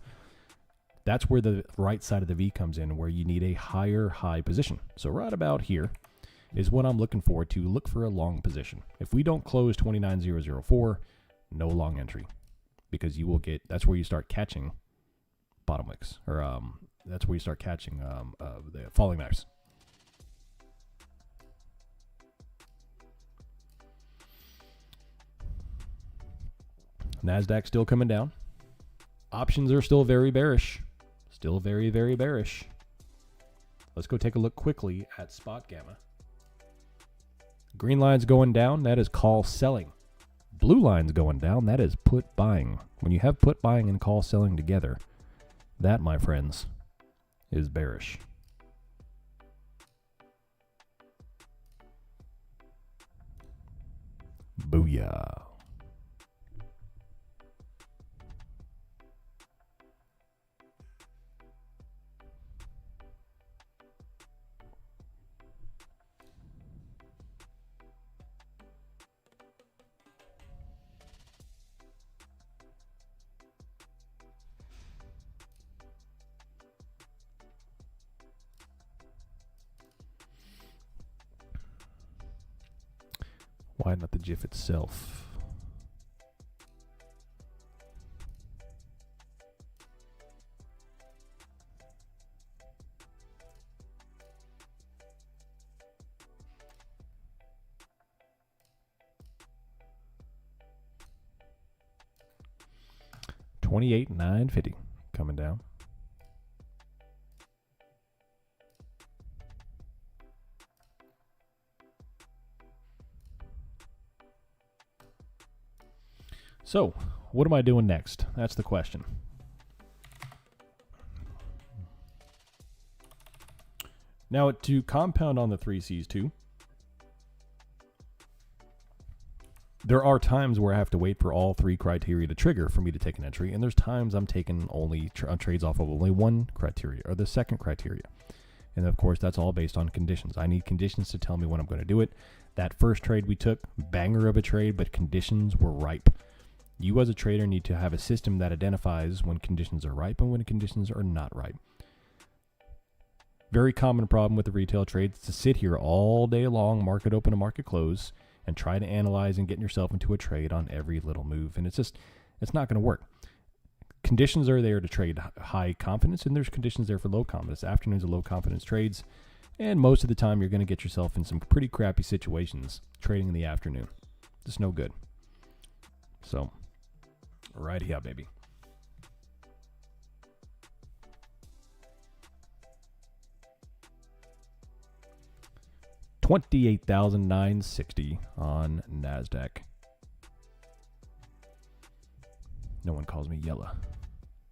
That's where the right side of the V comes in, where you need a higher high position. So right about here is what I'm looking for to look for a long position. If we don't close 29,004, no long entry, because you will get, that's where you start catching bottom wicks, or that's where you start catching the falling knives. NASDAQ still coming down. Options are still very bearish. Still very, very bearish. Let's go take a look quickly at spot gamma. Green line's going down. That is call selling. Blue line's going down. That is put buying. When you have put buying and call selling together, that, my friends, is bearish. Booyah. Why not the GIF itself? $28,950 coming down. So, what am I doing next? That's the question. Now, to compound on the 3Cs too, there are times where I have to wait for all 3 criteria to trigger for me to take an entry, and there's times I'm taking only trades off of only 1 criteria, or the second criteria. And of course, that's all based on conditions. I need conditions to tell me when I'm going to do it. That first trade we took, banger of a trade, but conditions were ripe. You as a trader need to have a system that identifies when conditions are ripe and when conditions are not ripe. Very common problem with the retail trades to sit here all day long, market open to market close, and try to analyze and get yourself into a trade on every little move. And it's not going to work. Conditions are there to trade high confidence, and there's conditions there for low confidence. Afternoons are low confidence trades, and most of the time you're going to get yourself in some pretty crappy situations trading in the afternoon. Just no good. So, right here, baby. $28,960 on NASDAQ. No one calls me yellow.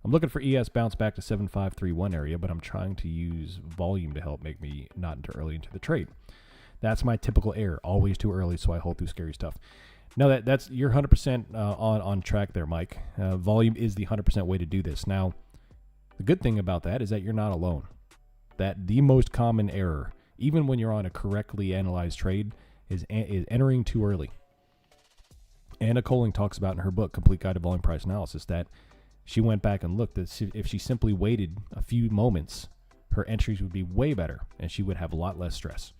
I'm looking for ES bounce back to 7531 area, but I'm trying to use volume to help make me not enter early into the trade. That's my typical error. Always too early, so I hold through scary stuff. No, that's you're 100% on track there, Mike. Volume is the 100% way to do this. Now, the good thing about that is that you're not alone. That the most common error, even when you're on a correctly analyzed trade, is entering too early. Anna Coling talks about in her book, Complete Guide to Volume Price Analysis, that she went back and looked at if she simply waited a few moments, her entries would be way better and she would have a lot less stress.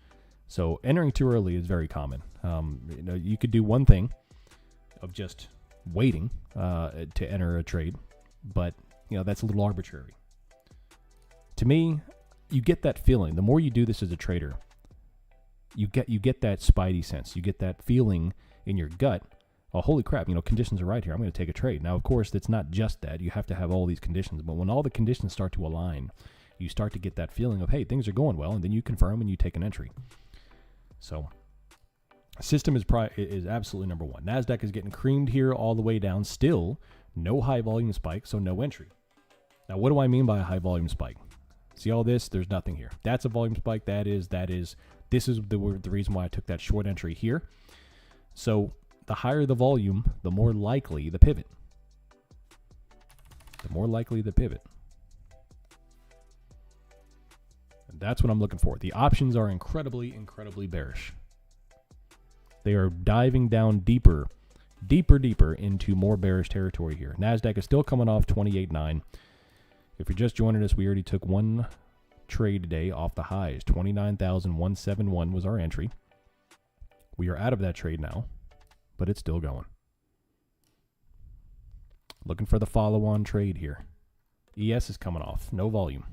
So entering too early is very common. You could do one thing of just waiting to enter a trade, but that's a little arbitrary. To me, you get that feeling. The more you do this as a trader, you get that spidey sense. You get that feeling in your gut. Oh, holy crap, conditions are right here. I'm going to take a trade. Now, of course, it's not just that. You have to have all these conditions. But when all the conditions start to align, you start to get that feeling of, hey, things are going well, and then you confirm and you take an entry. So, system is absolutely number one. NASDAQ is getting creamed here all the way down. Still, no high volume spike, so no entry. Now, what do I mean by a high volume spike? See all this? There's nothing here. That's a volume spike. That is This is the reason why I took that short entry here. So the higher the volume, the more likely the pivot. The more likely the pivot. And that's what I'm looking for. The options are incredibly, incredibly bearish. They are diving down deeper into more bearish territory here. NASDAQ is still coming off 28.9. If you're just joining us, we already took one trade today off the highs. 29,171 was our entry. We are out of that trade now, but it's still going. Looking for the follow-on trade here. ES is coming off. No volume.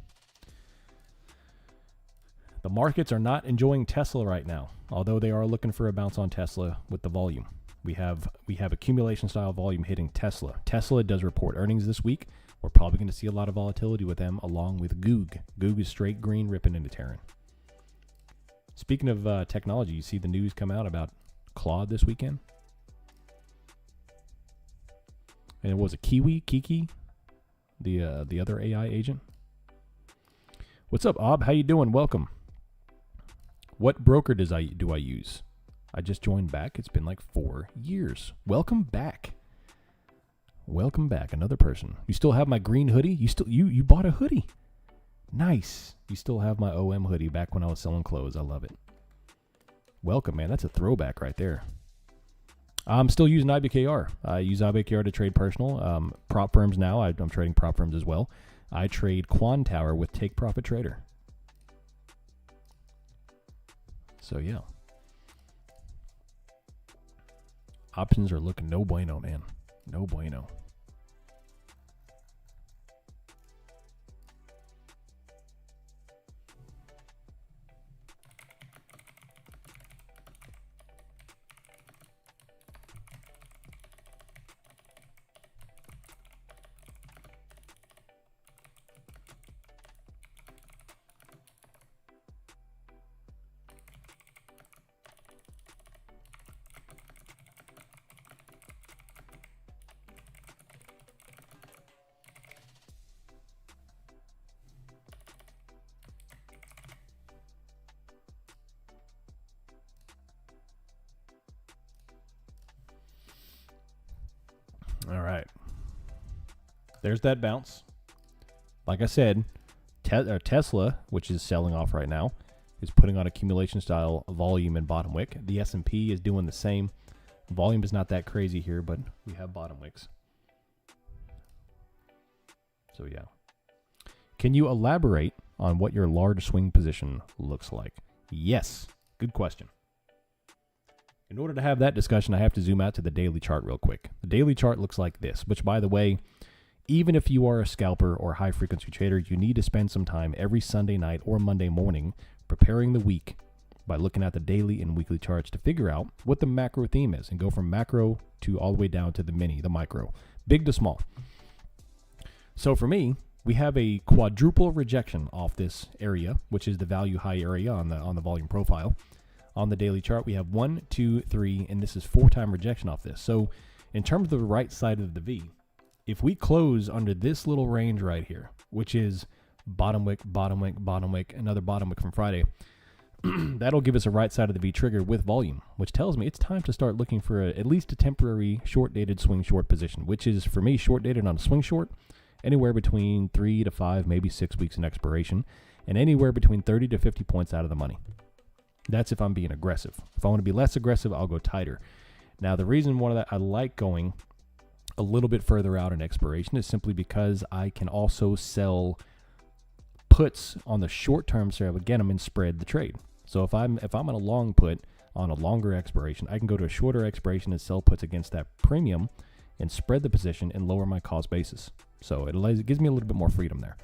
The markets are not enjoying Tesla right now, although they are looking for a bounce on Tesla with the volume. We have accumulation style volume hitting Tesla. Tesla does report earnings this week. We're probably going to see a lot of volatility with them along with Goog. Goog is straight green, ripping into Terran. Speaking of technology, you see the news come out about Claude this weekend? And it was a Kiki, the other AI agent. What's up, Ob? How you doing? Welcome. What broker do I use? I just joined back. It's been like 4 years. Welcome back. Welcome back, another person. You still have my green hoodie? You bought a hoodie. Nice. You still have my OM hoodie back when I was selling clothes. I love it. Welcome, man. That's a throwback right there. I'm still using IBKR. I use IBKR to trade personal. Prop firms now. I'm trading prop firms as well. I trade Quan Tower with Take Profit Trader. So, yeah. Options are looking no bueno, man. No bueno. All right. There's that bounce. Like I said, Tesla, which is selling off right now, is putting on accumulation style volume and bottom wick. The S&P is doing the same. Volume is not that crazy here, but we have bottom wicks. So yeah. Can you elaborate on what your large swing position looks like? Yes. Good question. In order to have that discussion, I have to zoom out to the daily chart real quick. The daily chart looks like this, which, by the way, even if you are a scalper or high-frequency trader, you need to spend some time every Sunday night or Monday morning preparing the week by looking at the daily and weekly charts to figure out what the macro theme is and go from macro to all the way down to the mini, the micro, big to small. So for me, we have a quadruple rejection off this area, which is the value high area on the volume profile. On the daily chart, we have 1, 2, 3, and this is 4-time rejection off this. So in terms of the right side of the V, if we close under this little range right here, which is bottom wick, bottom wick, bottom wick, another bottom wick from Friday, that'll give us a right side of the V trigger with volume, which tells me it's time to start looking for at least a temporary short-dated swing short position, which is, for me, short-dated on a swing short, anywhere between 3 to 5, maybe 6 weeks in expiration, and anywhere between 30 to 50 points out of the money. That's if I'm being aggressive. If I want to be less aggressive, I'll go tighter. Now, the reason why that I like going a little bit further out in expiration is simply because I can also sell puts on the short term. So again, I'm in spread the trade. So if I'm on a long put on a longer expiration, I can go to a shorter expiration and sell puts against that premium and spread the position and lower my cost basis. So it gives me a little bit more freedom there.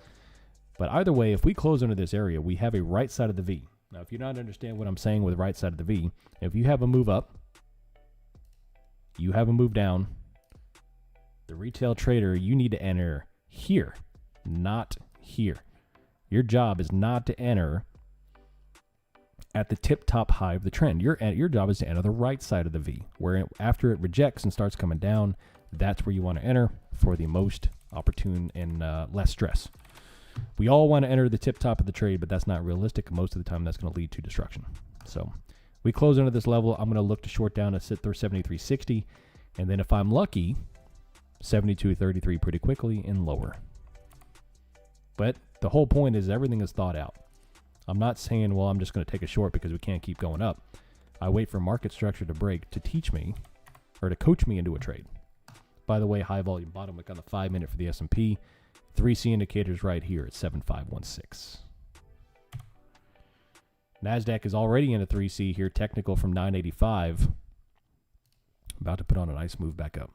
But either way, if we close under this area, we have a right side of the V. Now, if you don't understand what I'm saying with right side of the V, if you have a move up, you have a move down, the retail trader, you need to enter here, not here. Your job is not to enter at the tip-top high of the trend. Your job is to enter the right side of the V, where after it rejects and starts coming down, that's where you want to enter for the most opportune and less stress. We all want to enter the tip top of the trade, but that's not realistic. Most of the time, that's going to lead to destruction. So we close into this level. I'm going to look to short down to sit through 73.60. And then if I'm lucky, 72.33 pretty quickly and lower. But the whole point is everything is thought out. I'm not saying, well, I'm just going to take a short because we can't keep going up. I wait for market structure to break to teach me or to coach me into a trade. By the way, high volume bottom wick on the 5-minute for the S&P. 3C indicators right here at 7516. NASDAQ is already in a 3C here. Technical from 985. About to put on a nice move back up.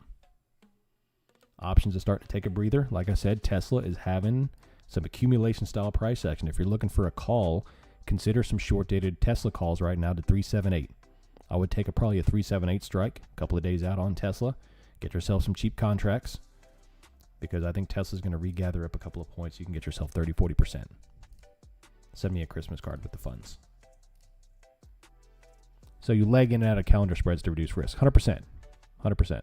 Options are starting to take a breather. Like I said, Tesla is having some accumulation style price action. If you're looking for a call, consider some short dated Tesla calls right now to 378. I would take probably a 378 strike a couple of days out on Tesla. Get yourself some cheap contracts because I think Tesla's going to regather up a couple of points. You can get yourself 30-40%. Send me a Christmas card with the funds. So you leg in and out of calendar spreads to reduce risk. 100%. 100%.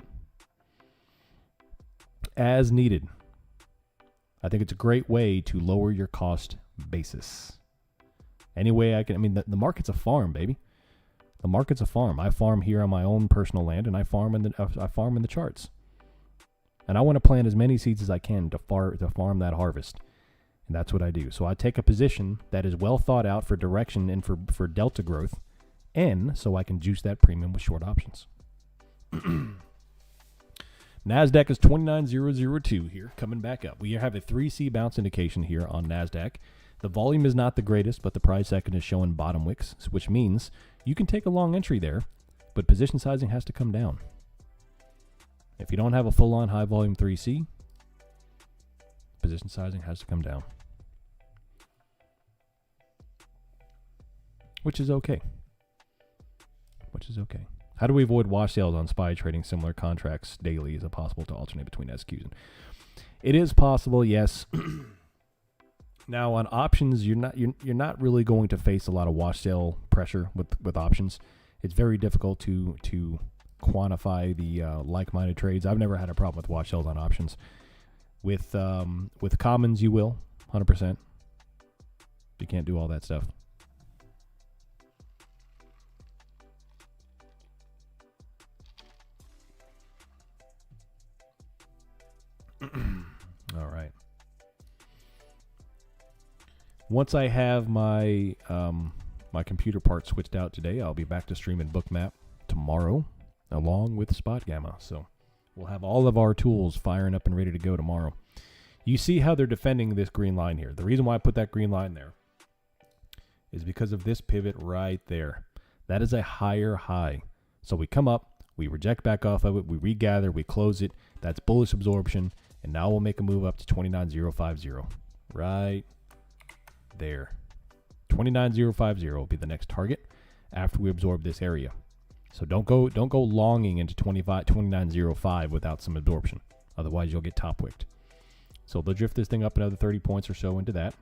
As needed. I think it's a great way to lower your cost basis. Any way I can. I mean, the market's a farm, baby. The market's a farm. I farm here on my own personal land, and I farm in the charts. And I want to plant as many seeds as I can to farm that harvest. And that's what I do. So I take a position that is well thought out for direction and for delta growth, and so I can juice that premium with short options. NASDAQ is 29,002 here, coming back up. We have a 3C bounce indication here on NASDAQ. The volume is not the greatest, but the price action is showing bottom wicks, which means you can take a long entry there, but position sizing has to come down. If you don't have a full-on high-volume 3C, position sizing has to come down. Which is okay. How do we avoid wash sales on SPY trading similar contracts daily? Is it possible to alternate between SQs? It is possible, yes. Now on options, you're not really going to face a lot of wash sale pressure with options. It's very difficult to quantify the like-minded trades. I've never had a problem with wash sales on options. With commons, you will 100%. You can't do all that stuff. All right. Once I have my my computer part switched out today, I'll be back to streaming Bookmap tomorrow, along with Spot Gamma. So we'll have all of our tools firing up and ready to go tomorrow. You see how they're defending this green line here. The reason why I put that green line there is because of this pivot right there. That is a higher high. So we come up, we reject back off of it, we regather, we close it. That's bullish absorption. And now we'll make a move up to 29,050. Right there. 29,050 will be the next target after we absorb this area. So don't go longing into 29,005 without some absorption. Otherwise you'll get top wicked. So they'll drift this thing up another 30 points or so into that.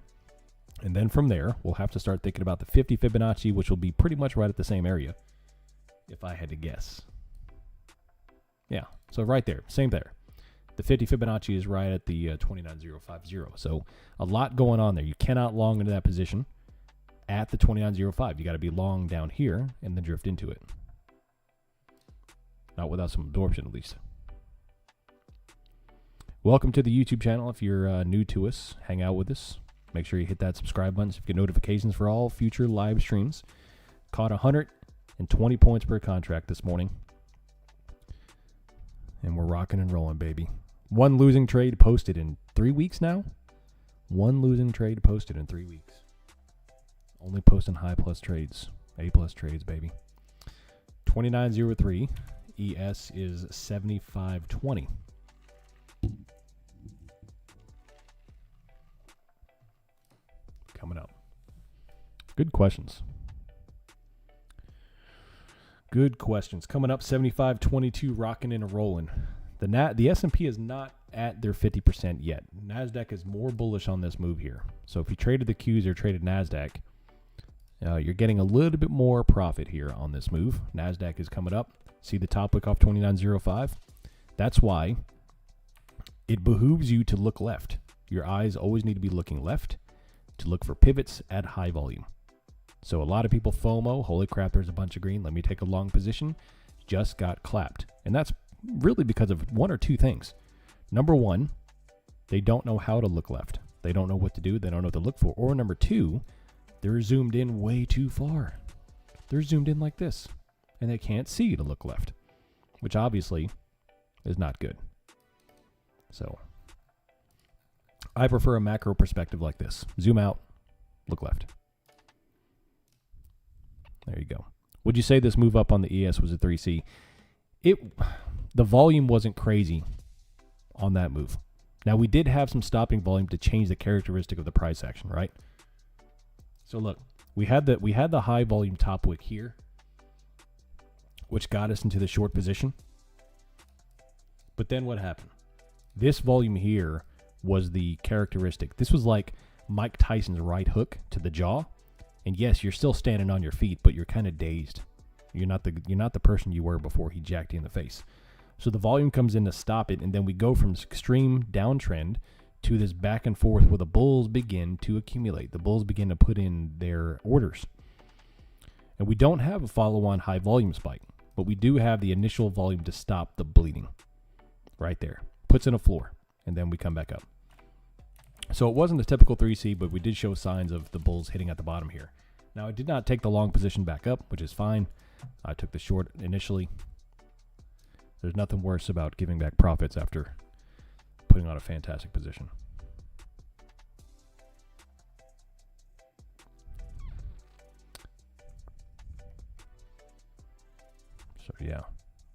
And then from there, we'll have to start thinking about the 50 Fibonacci, which will be pretty much right at the same area, if I had to guess. Yeah, so right there, same there. The 50 Fibonacci is right at the 29,050. So a lot going on there. You cannot long into that position at the 29,005. You got to be long down here and then drift into it. Not without some absorption, at least. Welcome to the YouTube channel. If you're new to us, hang out with us. Make sure you hit that subscribe button so you get notifications for all future live streams. Caught 120 points per contract this morning. And we're rocking and rolling, baby. One losing trade posted in 3 weeks now. One losing trade posted in 3 weeks. Only posting high plus trades. A plus trades, baby. 2903. ES is 7520. Coming up. Good questions. Good questions. Coming up, 7522, rocking and rolling. The S&P is not at their 50% yet. NASDAQ is more bullish on this move here. So if you traded the Qs or traded NASDAQ, you're getting a little bit more profit here on this move. NASDAQ is coming up. See the top wick off 2905? That's why it behooves you to look left. Your eyes always need to be looking left to look for pivots at high volume. So a lot of people FOMO, holy crap, there's a bunch of green, let me take a long position, just got clapped. And that's really because of one or two things. Number one, they don't know how to look left. They don't know what to do. They don't know what to look for. Or number two, they're zoomed in way too far. They're zoomed in like this, and they can't see to look left, which obviously is not good. So I prefer a macro perspective like this. Zoom out, look left. There you go. Would you say this move up on the ES was a 3C? The volume wasn't crazy on that move. Now, we did have some stopping volume to change the characteristic of the price action, right? So look, we had the high volume top wick here, which got us into the short position. But then what happened? This volume here was the characteristic. This was like Mike Tyson's right hook to the jaw. And yes, you're still standing on your feet, but you're kind of dazed. You're not the person you were before he jacked you in the face. So the volume comes in to stop it, and then we go from this extreme downtrend to this back and forth where the bulls begin to accumulate. The bulls begin to put in their orders. And we don't have a follow-on high volume spike, but we do have the initial volume to stop the bleeding. Right there. Puts in a floor, and then we come back up. So it wasn't a typical 3C, but we did show signs of the bulls hitting at the bottom here. Now, I did not take the long position back up, which is fine. I took the short initially. There's nothing worse about giving back profits after putting on a fantastic position. So, yeah.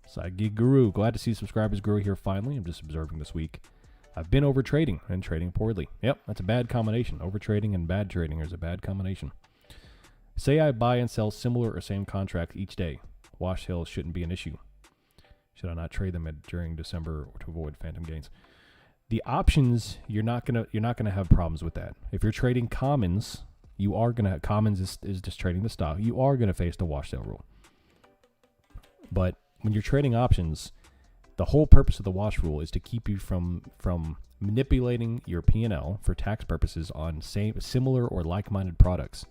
Side Gig Guru. Glad to see subscribers grow here finally. I'm just observing this week. I've been over trading and trading poorly. Yep, that's a bad combination. Over trading and bad trading is a bad combination. Say I buy and sell similar or same contract each day. Wash sales shouldn't be an issue. Should I not trade them during December or to avoid phantom gains? The options, you're not gonna have problems with that. If you're trading commons, you are gonna have commons is just trading the stock. You are gonna face the wash sale rule. But when you're trading options, the whole purpose of the wash rule is to keep you from manipulating your P&L for tax purposes on similar or like-minded products.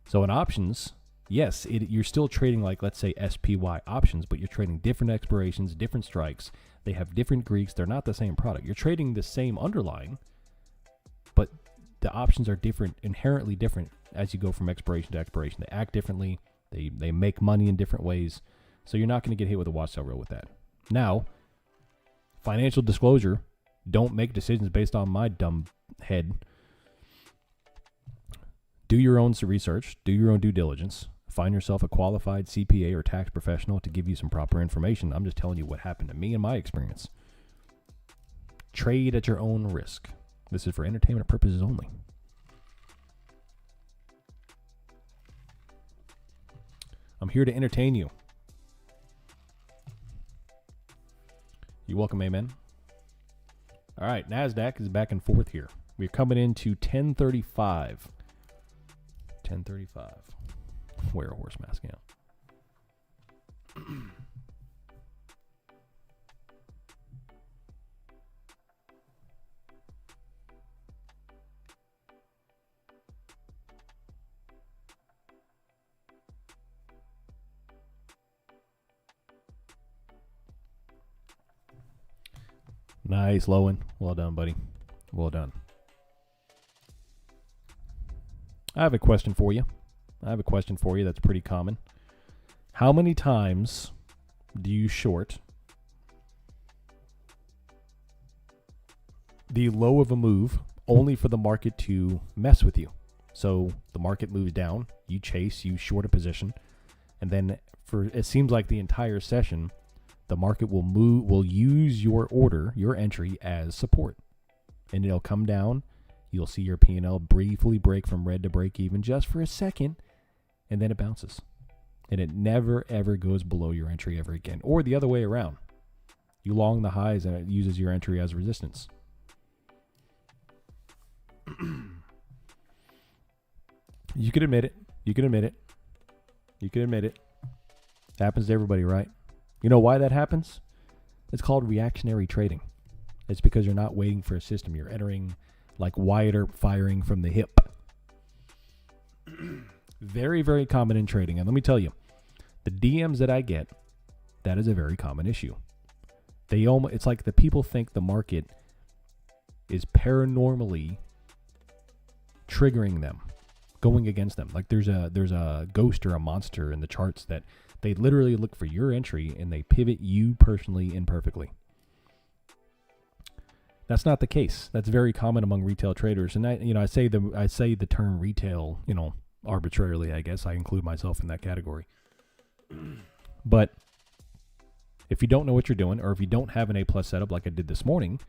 So in options, yes, you're still trading like, let's say, SPY options, but you're trading different expirations, different strikes. They have different Greeks. They're not the same product. You're trading the same underlying, but the options are different, inherently different as you go from expiration to expiration. They act differently. They make money in different ways. So you're not going to get hit with a wash sale rule with that. Now, financial disclosure, don't make decisions based on my dumb head. Do your own research, do your own due diligence, find yourself a qualified CPA or tax professional to give you some proper information. I'm just telling you what happened to me and my experience. Trade at your own risk. This is for entertainment purposes only. I'm here to entertain you. You're welcome, amen. All right, NASDAQ is back and forth here. We're coming into 1035. 1035. Wear a horse mask, yeah. Nice, Lowen. Well done, buddy. Well done. I have a question for you. That's pretty common. How many times do you short the low of a move only for the market to mess with you? So the market moves down, you chase, you short a position, and then for it seems like the entire session, the market will use your order, your entry as support. And it'll come down. You'll see your P&L briefly break from red to break even just for a second, and then it bounces. And it never, ever goes below your entry ever again. Or the other way around. You long the highs and it uses your entry as resistance. You can admit it. Happens to everybody, right? You know why that happens? It's called reactionary trading. It's because you're not waiting for a system. You're entering like Wyatt Earp firing from the hip. Very, very common in trading. And let me tell you, the DMs that I get, that is a very common issue. It's like the people think the market is paranormally triggering them, going against them. Like there's a ghost or a monster in the charts that they literally look for your entry and they pivot you personally imperfectly. That's not the case. That's very common among retail traders. And I say the term retail, arbitrarily, I guess. I include myself in that category. But if you don't know what you're doing, or if you don't have an A+ setup like I did this morning,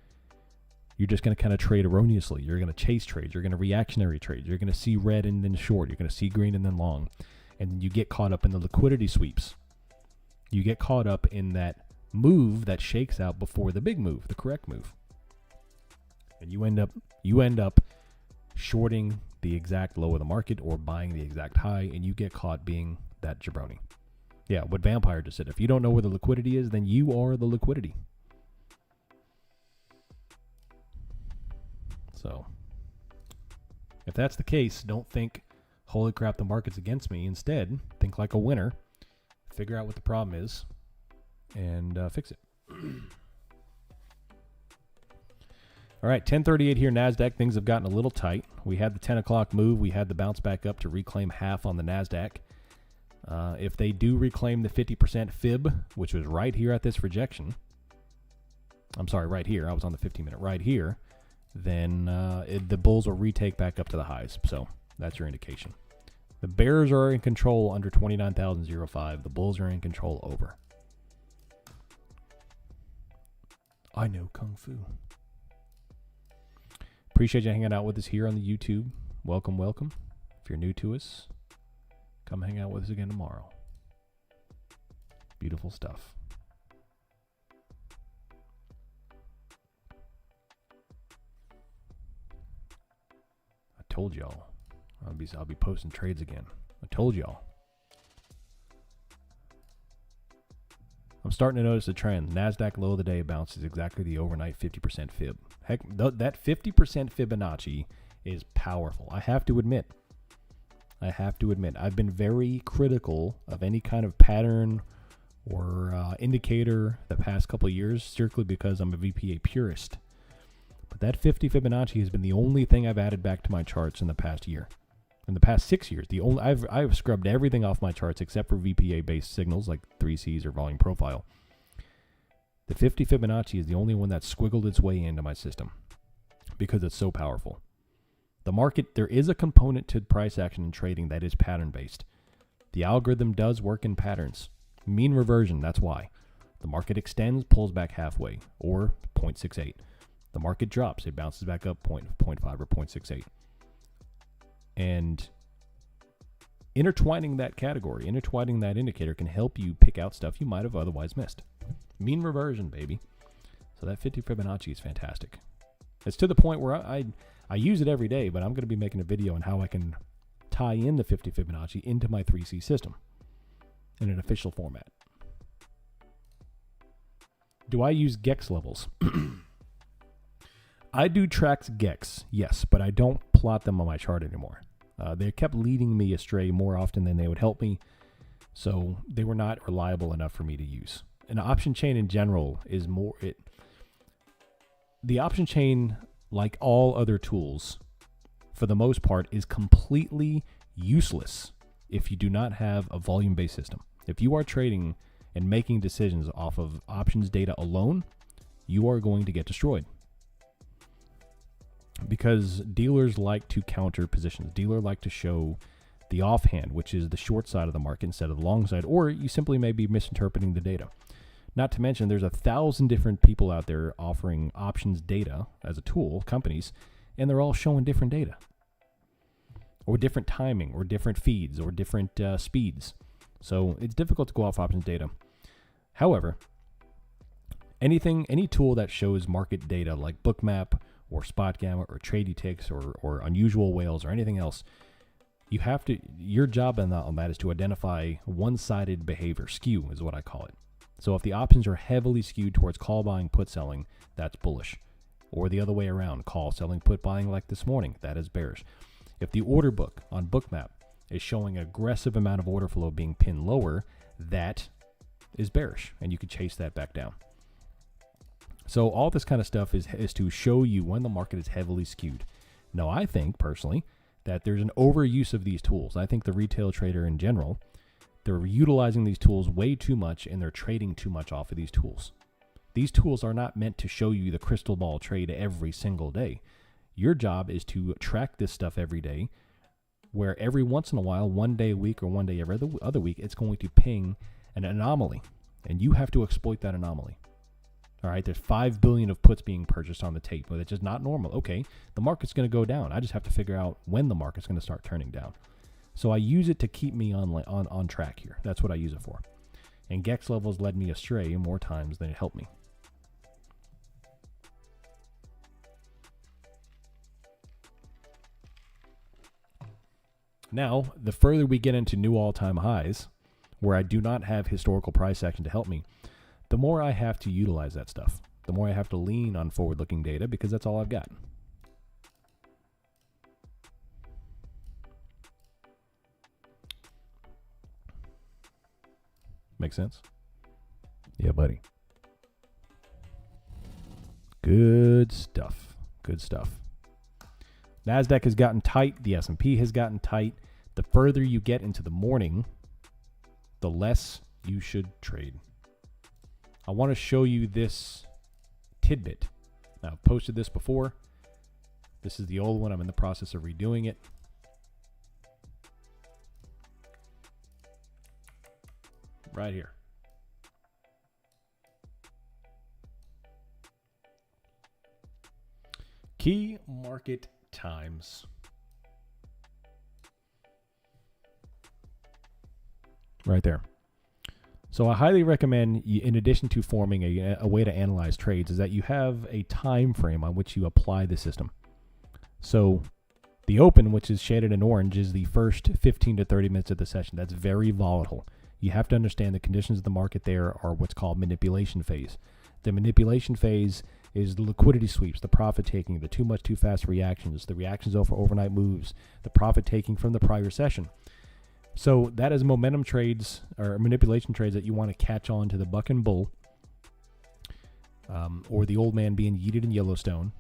you're just going to kind of trade erroneously. You're going to chase trades. You're going to reactionary trades. You're going to see red and then short. You're going to see green and then long. And you get caught up in the liquidity sweeps. You get caught up in that move that shakes out before the big move, the correct move. And you end up shorting the exact low of the market or buying the exact high, and you get caught being that jabroni. Yeah, what Vampire just said. If you don't know where the liquidity is, then you are the liquidity. So, if that's the case, don't think, holy crap, the market's against me. Instead, think like a winner. Figure out what the problem is and fix it. All right, 10:38 here, NASDAQ. Things have gotten a little tight. We had the 10 o'clock move. We had the bounce back up to reclaim half on the NASDAQ. If they do reclaim the 50% fib, which was right here at this rejection, I'm sorry, right here. I was on the 15-minute right here. Then the bulls will retake back up to the highs. So that's your indication. The bears are in control under 29,005. The bulls are in control over. I know Kung Fu. Appreciate you hanging out with us here on the YouTube. Welcome, welcome. If you're new to us, come hang out with us again tomorrow. Beautiful stuff. I told y'all. I'll be posting trades again. I told y'all. I'm starting to notice a trend. NASDAQ low of the day bounces exactly the overnight 50% fib. Heck, that 50% Fibonacci is powerful. I have to admit. I've been very critical of any kind of pattern or indicator the past couple of years, strictly because I'm a VPA purist. But that 50 Fibonacci has been the only thing I've added back to my charts in the past year. In the past 6 years, I've scrubbed everything off my charts except for VPA-based signals like 3Cs or volume profile. The 50 Fibonacci is the only one that squiggled its way into my system because it's so powerful. The market, there is a component to price action and trading that is pattern-based. The algorithm does work in patterns. Mean reversion, that's why. The market extends, pulls back halfway, or 0.68. The market drops, it bounces back up 0.5 or 0.68. And intertwining that category, intertwining that indicator can help you pick out stuff you might have otherwise missed. Mean reversion, baby. So that 50 Fibonacci is fantastic. It's to the point where I use it every day, but I'm going to be making a video on how I can tie in the 50 Fibonacci into my 3C system in an official format. Do I use GEX levels? I do track GEX, yes, but I don't plot them on my chart anymore. They kept leading me astray more often than they would help me, so they were not reliable enough for me to use. An option chain in general is more... The option chain, like all other tools, for the most part, is completely useless if you do not have a volume-based system. If you are trading and making decisions off of options data alone, you are going to get destroyed. Because dealers like to counter positions. Dealers like to show the offhand, which is the short side of the market instead of the long side, or you simply may be misinterpreting the data. Not to mention, there's 1,000 different people out there offering options data as a tool, companies, and they're all showing different data, or different timing, or different feeds, or different speeds. So it's difficult to go off options data. However, any tool that shows market data like Bookmap or Spot Gamma or TRADIFY or unusual whales or anything else, your job on that is to identify one-sided behavior. Skew is what I call it. So if the options are heavily skewed towards call buying, put selling, that's bullish. Or the other way around, call selling, put buying like this morning, that is bearish. If the order book on Bookmap is showing an aggressive amount of order flow being pinned lower, that is bearish, and you could chase that back down. So all this kind of stuff is to show you when the market is heavily skewed. Now, I think personally that there's an overuse of these tools. I think the retail trader in general, they're utilizing these tools way too much, and they're trading too much off of these tools. These tools are not meant to show you the crystal ball trade every single day. Your job is to track this stuff every day, where every once in a while, one day a week or one day every other week, it's going to ping an anomaly, and you have to exploit that anomaly. All right, there's 5 billion of puts being purchased on the tape, but it's just not normal. Okay, the market's going to go down. I just have to figure out when the market's going to start turning down. So I use it to keep me on track here. That's what I use it for. And Gex levels led me astray more times than it helped me. Now, the further we get into new all-time highs, where I do not have historical price action to help me, the more I have to utilize that stuff. The more I have to lean on forward-looking data, because that's all I've got. Make sense? Yeah, buddy. Good stuff. Good stuff. NASDAQ has gotten tight. The S&P has gotten tight. The further you get into the morning, the less you should trade. I want to show you this tidbit. Now, I've posted this before. This is the old one. I'm in the process of redoing it. Right here. Key market times. Right there. So I highly recommend, in addition to forming a way to analyze trades, is that you have a time frame on which you apply the system. So the open, which is shaded in orange, is the first 15 to 30 minutes of the session. That's very volatile. You have to understand the conditions of the market there are what's called manipulation phase. The manipulation phase is the liquidity sweeps, the profit taking, the too much, too fast reactions, the reactions over overnight moves, the profit taking from the prior session. So that is momentum trades or manipulation trades that you want to catch on to the buck and bull, or the old man being yeeted in Yellowstone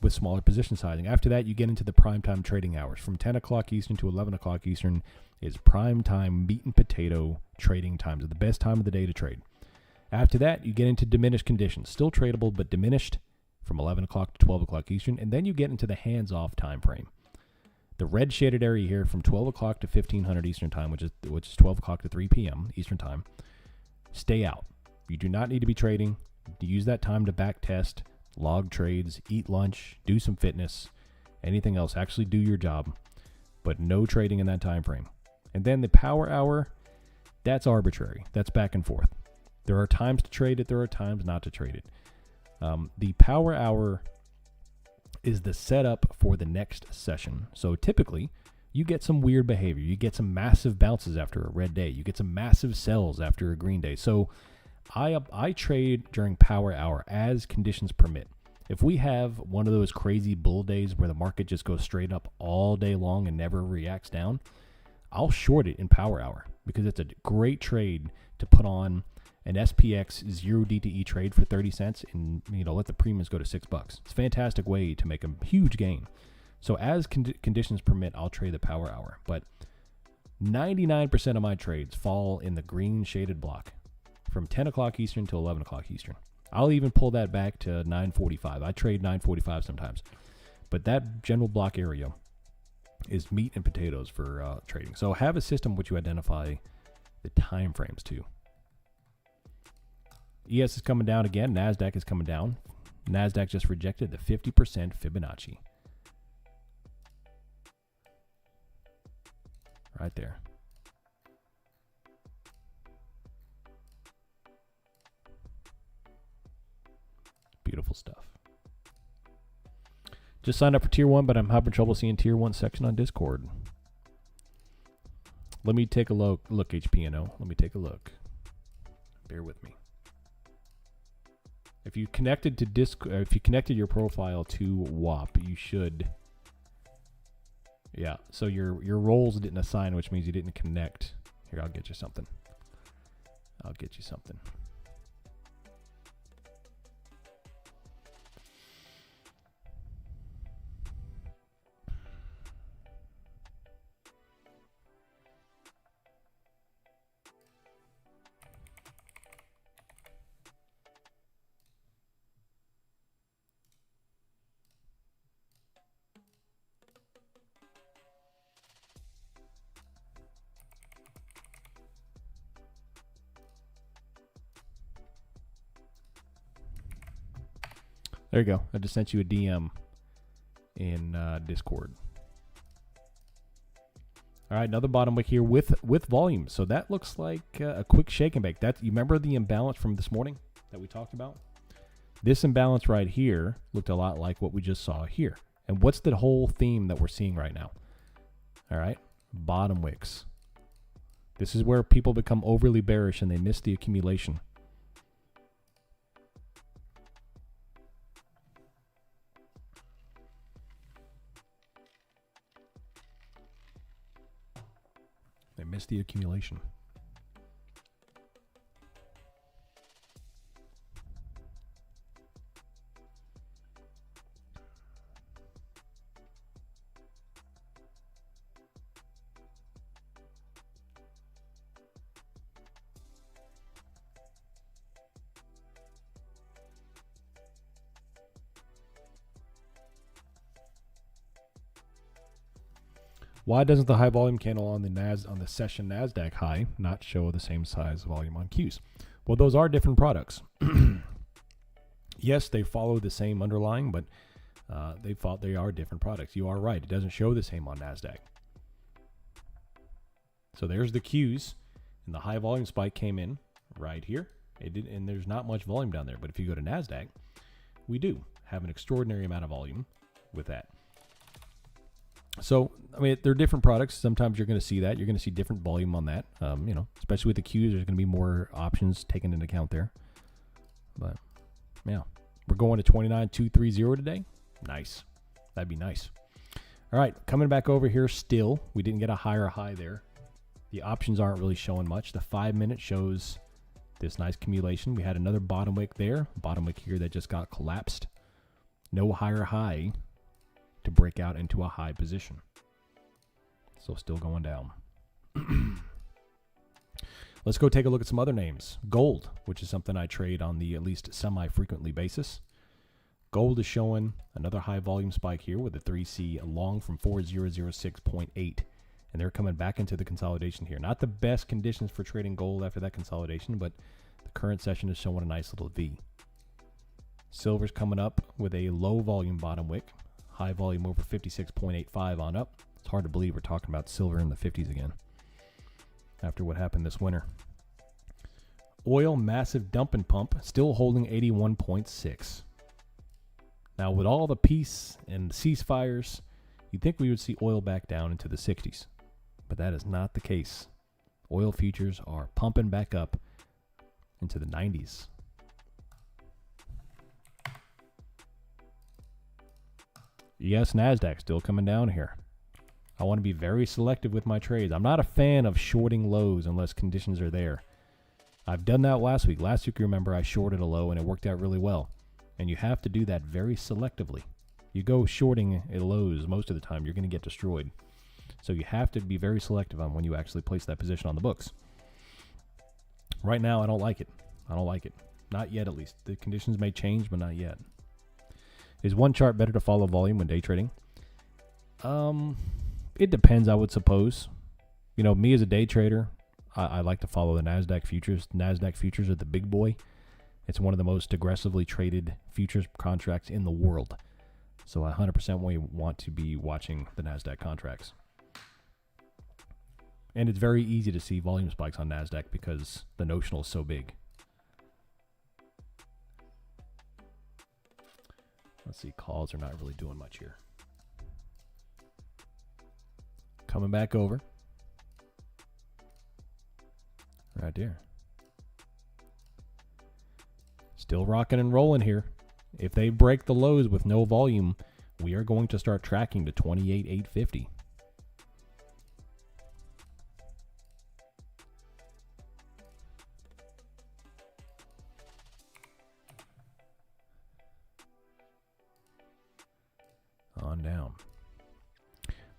with smaller position sizing. After that, you get into the prime time trading hours. From 10 o'clock Eastern to 11 o'clock Eastern is prime time meat and potato trading times, the best time of the day to trade. After that, you get into diminished conditions, still tradable, but diminished from 11 o'clock to 12 o'clock Eastern. And then you get into the hands-off time frame. The red shaded area here from 12 o'clock to 1500 Eastern time, which is 12 o'clock to 3 p.m. Eastern time. Stay out. You do not need to be trading. Use that time to back test, log trades, eat lunch, do some fitness, anything else. Actually do your job, but no trading in that time frame. And then the power hour, that's arbitrary. That's back and forth. There are times to trade it. There are times not to trade it. The power hour is the setup for the next session. So typically, you get some weird behavior. You get some massive bounces after a red day. You get some massive sells after a green day. So I trade during power hour as conditions permit. If we have one of those crazy bull days where the market just goes straight up all day long and never reacts down, I'll short it in power hour because it's a great trade to put on an SPX 0 DTE trade for 30 cents and let the premiums go to $6. It's a fantastic way to make a huge gain. So as conditions permit, I'll trade the power hour. But 99% of my trades fall in the green shaded block from 10 o'clock Eastern to 11 o'clock Eastern. I'll even pull that back to 9:45. I trade 9:45 sometimes. But that general block area is meat and potatoes for trading. So have a system which you identify the time frames too. ES is coming down again. NASDAQ is coming down. NASDAQ just rejected the 50% Fibonacci. Right there. Beautiful stuff. Just signed up for Tier 1, but I'm having trouble seeing Tier 1 section on Discord. Let me take a look, HPNO. Let me take a look. Bear with me. If you connected to if you connected your profile to WAP, you should. Yeah, so your rolls didn't assign, which means you didn't connect. Here, I'll get you something. I'll get you something. There you go. I just sent you a DM in Discord. All right, another bottom wick here with volume. So that looks like a quick shake and bake. You remember the imbalance from this morning that we talked about? This imbalance right here looked a lot like what we just saw here. And what's the whole theme that we're seeing right now? All right, bottom wicks. This is where people become overly bearish and they miss the accumulation. They miss the accumulation. Why doesn't the high volume candle on the session NASDAQ high not show the same size volume on Qs? Well, those are different products. Yes, they follow the same underlying, but they are different products. You are right. It doesn't show the same on NASDAQ. So there's the Qs, and the high volume spike came in right here. It did, and there's not much volume down there. But if you go to NASDAQ, we do have an extraordinary amount of volume with that. So, I mean, they're different products. Sometimes you're going to see that. You're going to see different volume on that. Especially with the Qs, there's going to be more options taken into account there. But, yeah. We're going to 29,230 today. Nice. That'd be nice. All right. Coming back over here still. We didn't get a higher high there. The options aren't really showing much. The 5-minute shows this nice accumulation. We had another bottom wick there. Bottom wick here that just got collapsed. No higher high to break out into a high position. So still going down. Let's go take a look at some other names. Gold, which is something I trade on the at least semi-frequently basis. Gold is showing another high volume spike here with a 3C long from 4006.8. And they're coming back into the consolidation here. Not the best conditions for trading gold after that consolidation, but the current session is showing a nice little V. Silver's coming up with a low volume bottom wick. High volume over 56.85 on up. It's hard to believe we're talking about silver in the 50s again after what happened this winter. Oil, massive dump and pump, still holding 81.6. Now, with all the peace and the ceasefires, you'd think we would see oil back down into the 60s, but that is not the case. Oil futures are pumping back up into the 90s. Yes, NASDAQ still coming down here. I want to be very selective with my trades. I'm not a fan of shorting lows unless conditions are there. I've done that last week. Last week, remember, I shorted a low and it worked out really well. And you have to do that very selectively. You go shorting at lows most of the time, you're going to get destroyed. So you have to be very selective on when you actually place that position on the books. Right now, I don't like it. I don't like it. Not yet, at least. The conditions may change, but not yet. Is one chart better to follow volume when day trading? It depends, I would suppose. You know, me as a day trader, I like to follow the NASDAQ futures. NASDAQ futures are the big boy. It's one of the most aggressively traded futures contracts in the world. So I 100% want to be watching the NASDAQ contracts. And it's very easy to see volume spikes on NASDAQ because the notional is so big. Let's see, calls are not really doing much here. Coming back over. Right there. Still rocking and rolling here. If they break the lows with no volume, we are going to start tracking to 28,850. on down.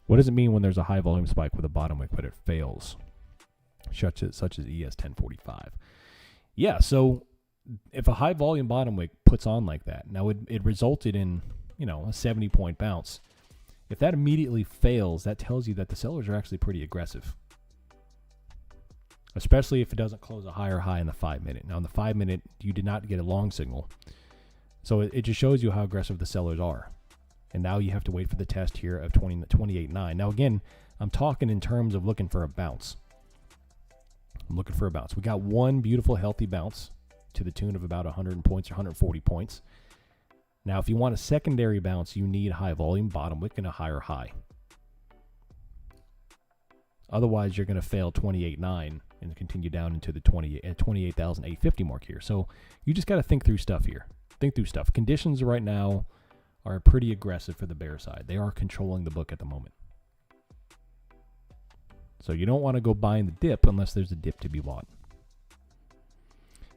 What does it mean when there's a high volume spike with a bottom wick but it fails? Such as ES 1045. Yeah, so if a high volume bottom wick puts on like that, now it resulted in, a 70-point bounce. If that immediately fails, that tells you that the sellers are actually pretty aggressive. Especially if it doesn't close a higher high in the 5-minute. Now in the 5-minute, you did not get a long signal. So it just shows you how aggressive the sellers are. And now you have to wait for the test here of 28.9. Now again, I'm talking in terms of looking for a bounce. I'm looking for a bounce. We got one beautiful healthy bounce to the tune of about 100 points or 140 points. Now if you want a secondary bounce, you need high volume, bottom wick, and a higher high. Otherwise, you're going to fail 28.9 and continue down into the 28,850 mark here. So you just got to think through stuff here. Think through stuff. Conditions right now are pretty aggressive for the bear side. They are controlling the book at the moment. So you don't want to go buying the dip unless there's a dip to be bought.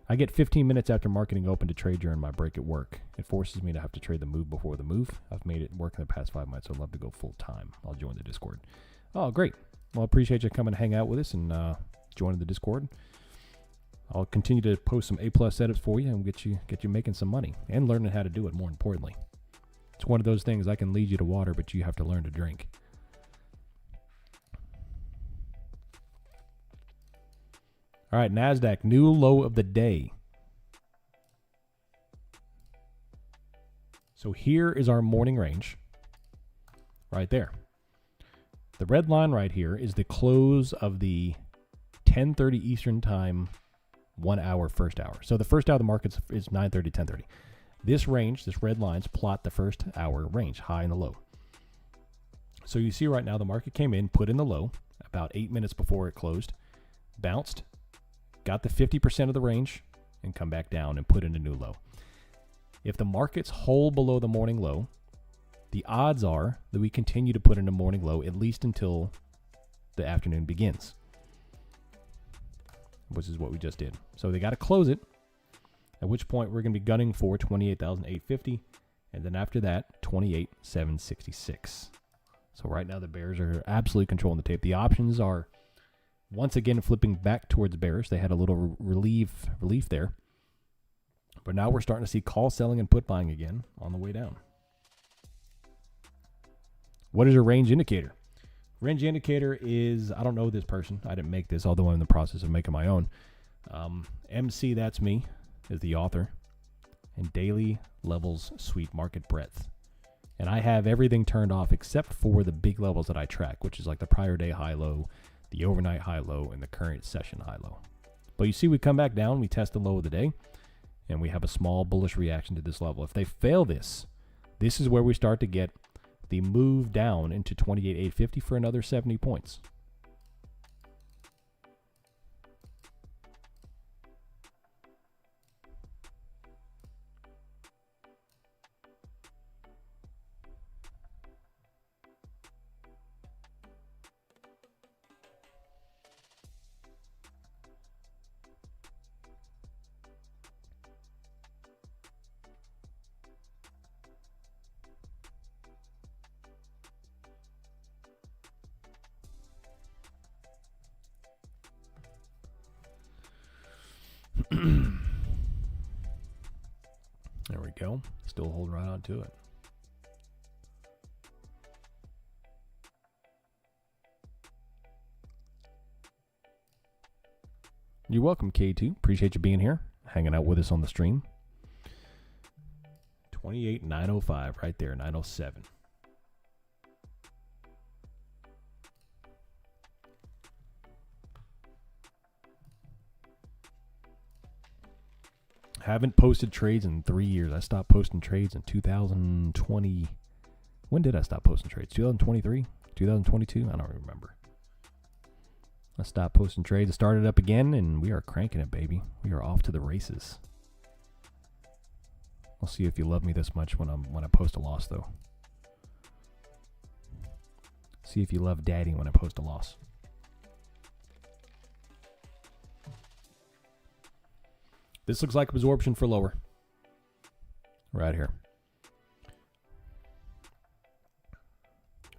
I get 15 minutes after marketing open to trade during my break at work. It forces me to have to trade the move before the move. I've made it work in the past 5 months, so I'd love to go full time. I'll join the Discord. Oh, great. Well, I appreciate you coming to hang out with us and joining the Discord. I'll continue to post some A+ setups for you and get you making some money and learning how to do it, more importantly. It's one of those things, I can lead you to water, but you have to learn to drink. All right, NASDAQ, new low of the day. So here is our morning range right there. The red line right here is the close of the 10:30 Eastern time 1 hour first hour. So the first hour of the market is 9:30 to 10:30. This range, this red lines plot the first hour range, high and the low. So you see right now the market came in, put in the low about 8 minutes before it closed, bounced, got the 50% of the range, and come back down and put in a new low. If the markets hold below the morning low, the odds are that we continue to put in a morning low at least until the afternoon begins, which is what we just did. So they got to close it, at which point we're going to be gunning for 28,850, and then after that, 28,766. So right now the bears are absolutely controlling the tape. The options are once again flipping back towards bearish. They had a little relief there, but now we're starting to see call selling and put buying again on the way down. What is a range indicator? Range indicator is, I don't know this person. I didn't make this, although I'm in the process of making my own. MC, that's me, is the author. And daily levels sweep market breadth. And I have everything turned off except for the big levels that I track, which is like the prior day high-low, the overnight high-low, and the current session high-low. But you see we come back down, we test the low of the day, and we have a small bullish reaction to this level. If they fail this, this is where we start to get the move down into 28,850 for another 70 points. There we go. Still holding right on to it. You're welcome, K2. Appreciate you being here, hanging out with us on the stream. 28,905 right there, 907. Haven't posted trades in 3 years. I stopped posting trades in 2020. When did I stop posting trades? 2023? 2022? I don't remember. I stopped posting trades. I started up again, and we are cranking it, baby. We are off to the races. I'll see if you love me this much when I post a loss, though. See if you love daddy when I post a loss. This looks like absorption for lower. Right here.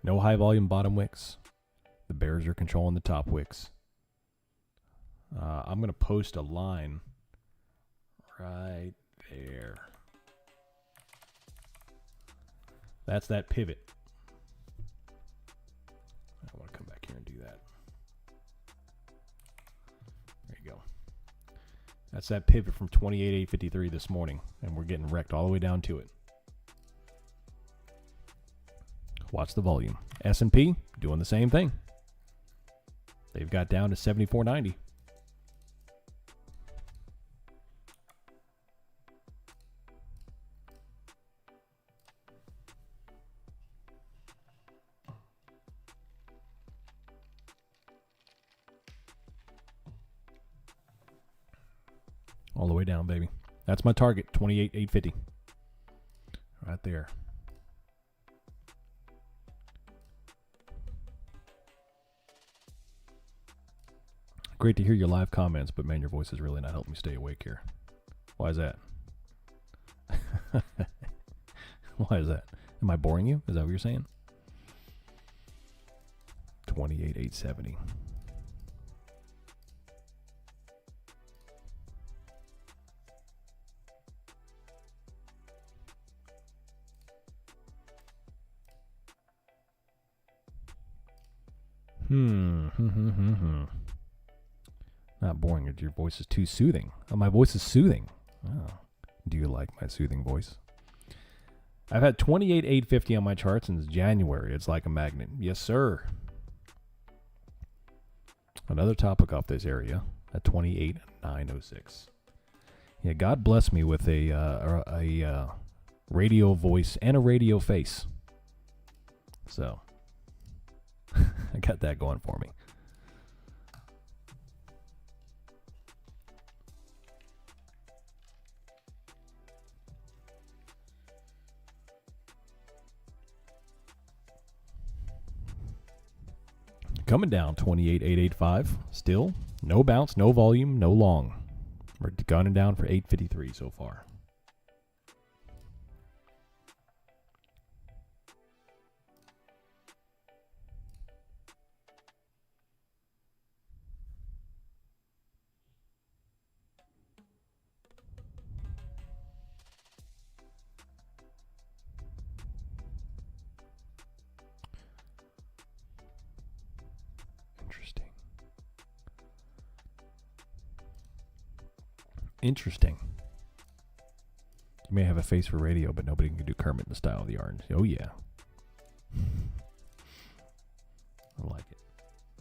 No high volume bottom wicks. The bears are controlling the top wicks. I'm going to post a line right there. That's that pivot. I want to come back here and do that. There you go. That's that pivot from 28,853 this morning, and we're getting wrecked all the way down to it. Watch the volume. S&P doing the same thing. They've got down to 74.90. All the way down, baby. That's my target, 28,850. Right there. Great to hear your live comments, but man, your voice is really not helping me stay awake here. Why is that? Why is that? Am I boring you? Is that what you're saying? 28,870. Not boring. Your voice is too soothing. Oh, my voice is soothing. Oh. Do you like my soothing voice? I've had 28,850 on my chart since January. It's like a magnet. Yes, sir. Another topic off this area at 28,906. Yeah, God bless me with a radio voice and a radio face. So I got that going for me. Coming down 28,885. Still no bounce, no volume, no long. We're gunning down for 853 so far. Interesting. You may have a face for radio, but nobody can do Kermit in the style of the orange. Oh, yeah. I like it.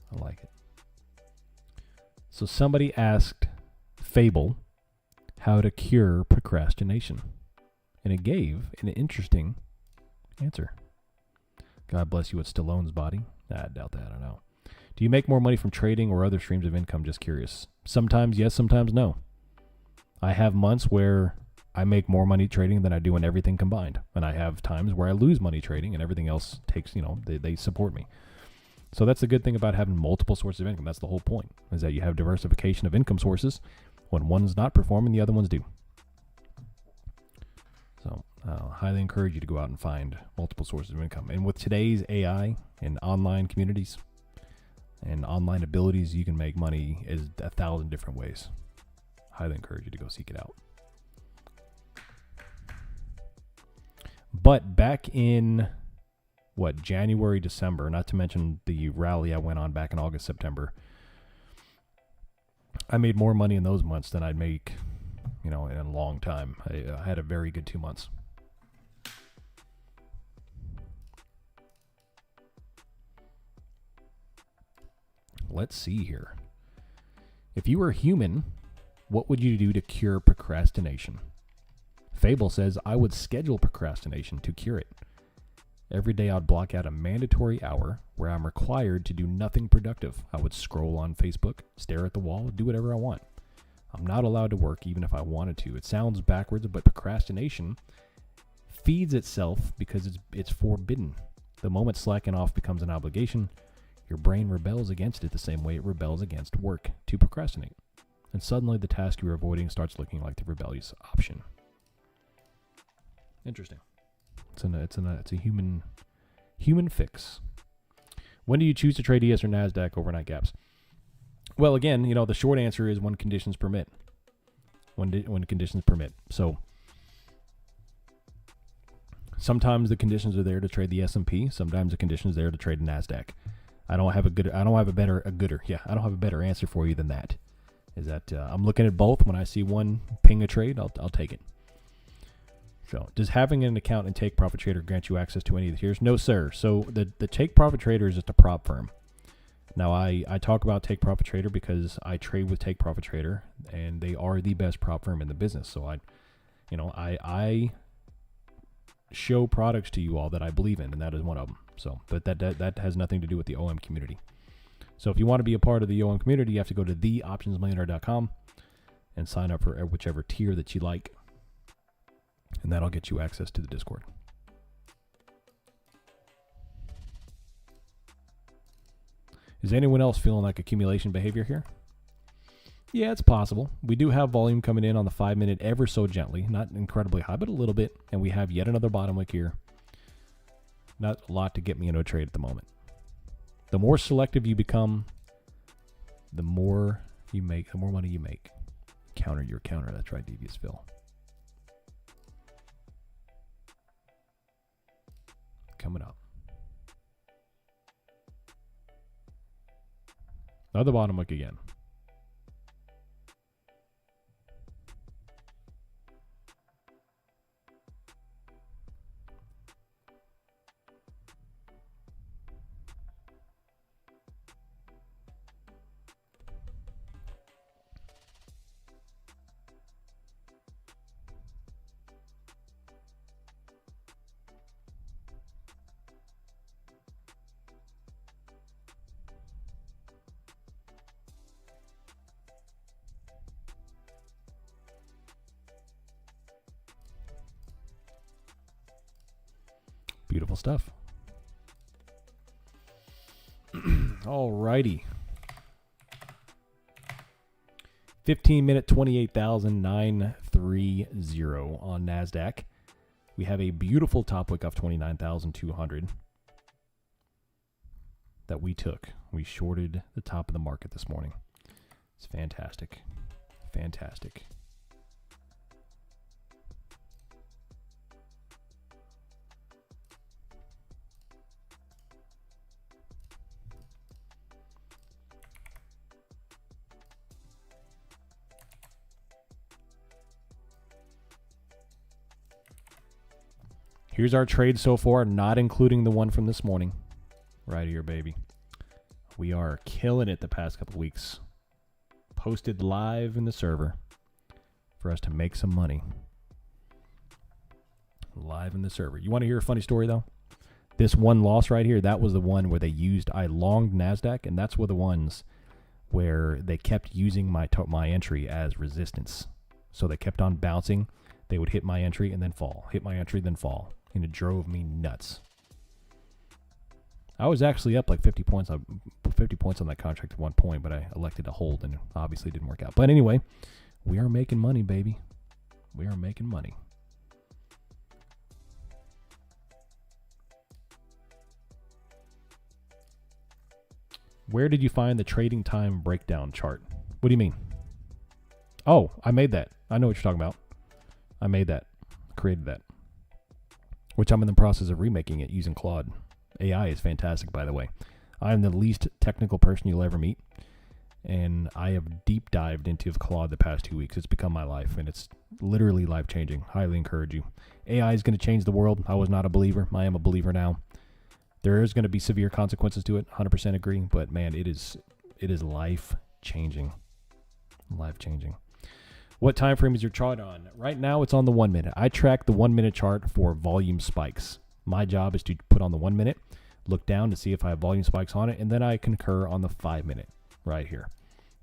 I like it. So somebody asked Fable how to cure procrastination, and it gave an interesting answer. God bless you with Stallone's body. I doubt that. I don't know. Do you make more money from trading or other streams of income? Just curious. Sometimes yes, sometimes no. I have months where I make more money trading than I do in everything combined. And I have times where I lose money trading and everything else takes, they support me. So that's the good thing about having multiple sources of income. That's the whole point, is that you have diversification of income sources. When one's not performing, the other ones do. So I highly encourage you to go out and find multiple sources of income. And with today's AI and online communities and online abilities, you can make money is 1,000 different ways. Highly encourage you to go seek it out. But back in, January, December, not to mention the rally I went on back in August, September, I made more money in those months than I'd make, in a long time. I had a very good 2 months. Let's see here. If you were human, what would you do to cure procrastination? Fable says, I would schedule procrastination to cure it. Every day I'd block out a mandatory hour where I'm required to do nothing productive. I would scroll on Facebook, stare at the wall, do whatever I want. I'm not allowed to work even if I wanted to. It sounds backwards, but procrastination feeds itself because it's forbidden. The moment slacking off becomes an obligation, your brain rebels against it the same way it rebels against work to procrastinate. And suddenly the task you're avoiding starts looking like the rebellious option. Interesting. It's a human Human fix. When do you choose to trade ES or NASDAQ overnight gaps? Well, again, the short answer is when conditions permit. When conditions permit. So sometimes the conditions are there to trade the S&P. Sometimes the conditions are there to trade the NASDAQ. I don't have a better answer for you than that. Is that I'm looking at both. When I see one ping a trade, I'll take it. So, does having an account in Take Profit Trader grant you access to any of the tiers? No, sir. So the Take Profit Trader is just a prop firm. Now, I talk about Take Profit Trader because I trade with Take Profit Trader, and they are the best prop firm in the business. So I show products to you all that I believe in, and that is one of them. So, but that has nothing to do with the OM community. So if you want to be a part of the OM community, you have to go to theoptionsmillionaire.com and sign up for whichever tier that you like, and that'll get you access to the Discord. Is anyone else feeling like accumulation behavior here? Yeah, it's possible. We do have volume coming in on the 5-minute ever so gently, not incredibly high, but a little bit, and we have yet another bottom wick here. Not a lot to get me into a trade at the moment. The more selective you become, the more you make, the more money you make. Counter your counter. That's right, Devious Phil. Coming up. Another bottom wick again. Beautiful stuff. Alrighty. 15-minute 28,930 on NASDAQ. We have a beautiful top wick off 29,200 that we took. We shorted the top of the market this morning. It's fantastic. Fantastic. Here's our trade so far, not including the one from this morning. Right here, baby. We are killing it the past couple weeks. Posted live in the server for us to make some money. Live in the server. You want to hear a funny story, though? This one loss right here, that was the one where I longed NASDAQ, and that's one of the ones where they kept using my entry as resistance. So they kept on bouncing. They would hit my entry and then fall. Hit my entry, then fall. And it drove me nuts. I was actually up like 50 points on that contract at one point, but I elected to hold, and it obviously didn't work out. But anyway, we are making money, baby. We are making money. Where did you find the trading time breakdown chart? What do you mean? Oh, I made that. I know what you're talking about. I made that. Created that. Which I'm in the process of remaking it using Claude. AI is fantastic, by the way. I am the least technical person you'll ever meet, and I have deep dived into Claude the past 2 weeks. It's become my life, and it's literally life-changing. Highly encourage you. AI is going to change the world. I was not a believer. I am a believer now. There is going to be severe consequences to it. 100% agree, but man, it is life-changing. Life-changing. What time frame is your chart on? Right now, it's on the 1 minute. I track the 1 minute chart for volume spikes. My job is to put on the 1 minute, look down to see if I have volume spikes on it, and then I concur on the 5 minute right here.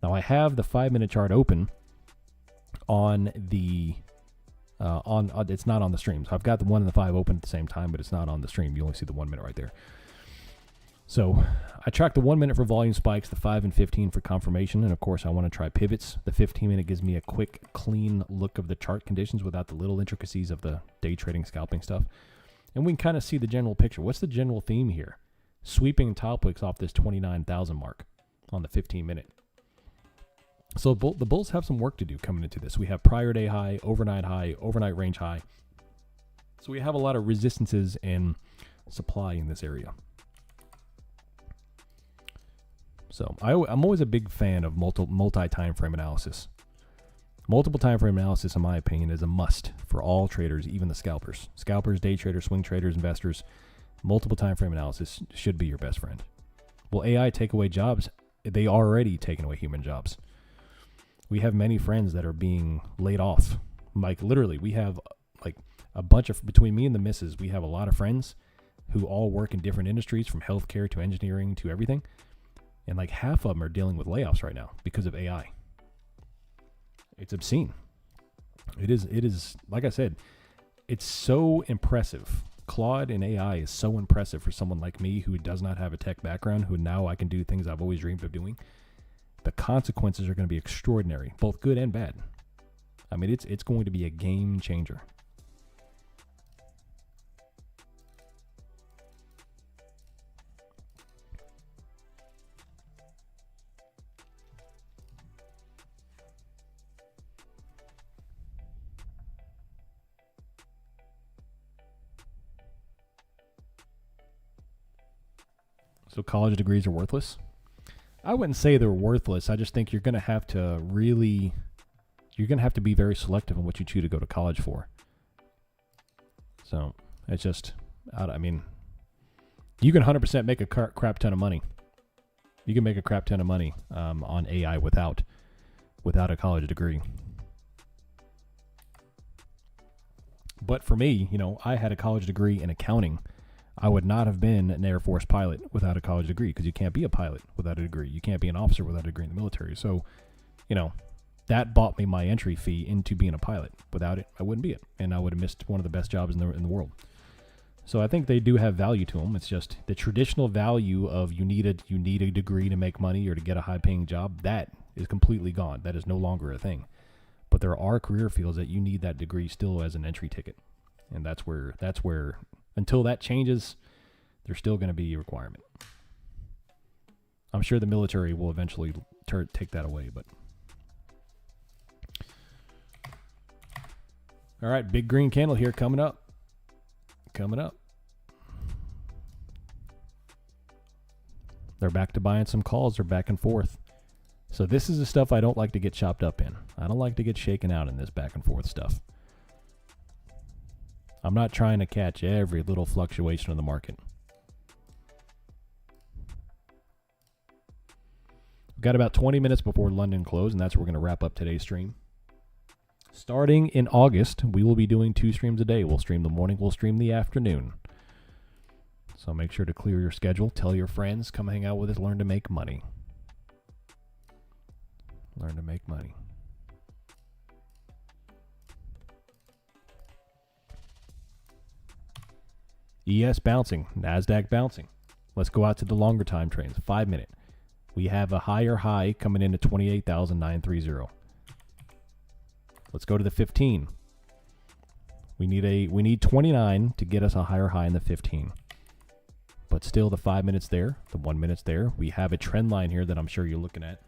Now, I have the 5 minute chart open on the it's not on the stream. So I've got the 1 and the 5 open at the same time, but it's not on the stream. You only see the 1 minute right there. So I track the 1 minute for volume spikes, the 5 and 15 for confirmation, and of course I want to try pivots. The 15 minute gives me a quick, clean look of the chart conditions without the little intricacies of the day trading scalping stuff. And we can kind of see the general picture. What's the general theme here? Sweeping top wicks off this 29,000 mark on the 15-minute. So the bulls have some work to do coming into this. We have prior day high, overnight range high. So we have a lot of resistances and supply in this area. So I'm always a big fan of multi-time frame analysis. Multiple time frame analysis, in my opinion, is a must for all traders, even the scalpers. Scalpers, day traders, swing traders, investors. Multiple time frame analysis should be your best friend. Will AI take away jobs? They already taken away human jobs. We have many friends that are being laid off. Like literally, we have like a bunch of, between me and the missus, we have a lot of friends who all work in different industries, from healthcare to engineering to everything. And like half of them are dealing with layoffs right now because of AI. It's obscene. It is, like I said, it's so impressive. Claude and AI is so impressive for someone like me who does not have a tech background, who now I can do things I've always dreamed of doing. The consequences are going to be extraordinary, both good and bad. I mean, it's going to be a game changer. So college degrees are worthless? I wouldn't say they're worthless. I just think you're going to have to be very selective on what you choose to go to college for. So it's just, I mean, you can 100% make a crap ton of money. You can make a crap ton of money on AI without a college degree. But for me, I had a college degree in accounting. I would not have been an Air Force pilot without a college degree, because you can't be a pilot without a degree. You can't be an officer without a degree in the military. So, that bought me my entry fee into being a pilot. Without it, I wouldn't be it, and I would have missed one of the best jobs in the world. So I think they do have value to them. It's just the traditional value of you need a degree to make money or to get a high-paying job. That is completely gone. That is no longer a thing. But there are career fields that you need that degree still as an entry ticket, and that's where. Until that changes, there's still going to be a requirement. I'm sure the military will eventually take that away, but. All right, big green candle here coming up. They're back to buying some calls. They're back and forth. So this is the stuff I don't like to get chopped up in. I don't like to get shaken out in this back and forth stuff. I'm not trying to catch every little fluctuation in the market. We've got about 20 minutes before London close, and that's where we're going to wrap up today's stream. Starting in August, we will be doing 2 streams a day. We'll stream the morning, we'll stream the afternoon. So make sure to clear your schedule. Tell your friends, come hang out with us, learn to make money. Learn to make money. ES bouncing, NASDAQ bouncing. Let's go out to the longer time frames. 5 minute. We have a higher high coming in at 28,930. Let's go to the 15. We need 29 to get us a higher high in the 15. But still the 5 minutes there, the 1 minute's there. We have a trend line here that I'm sure you're looking at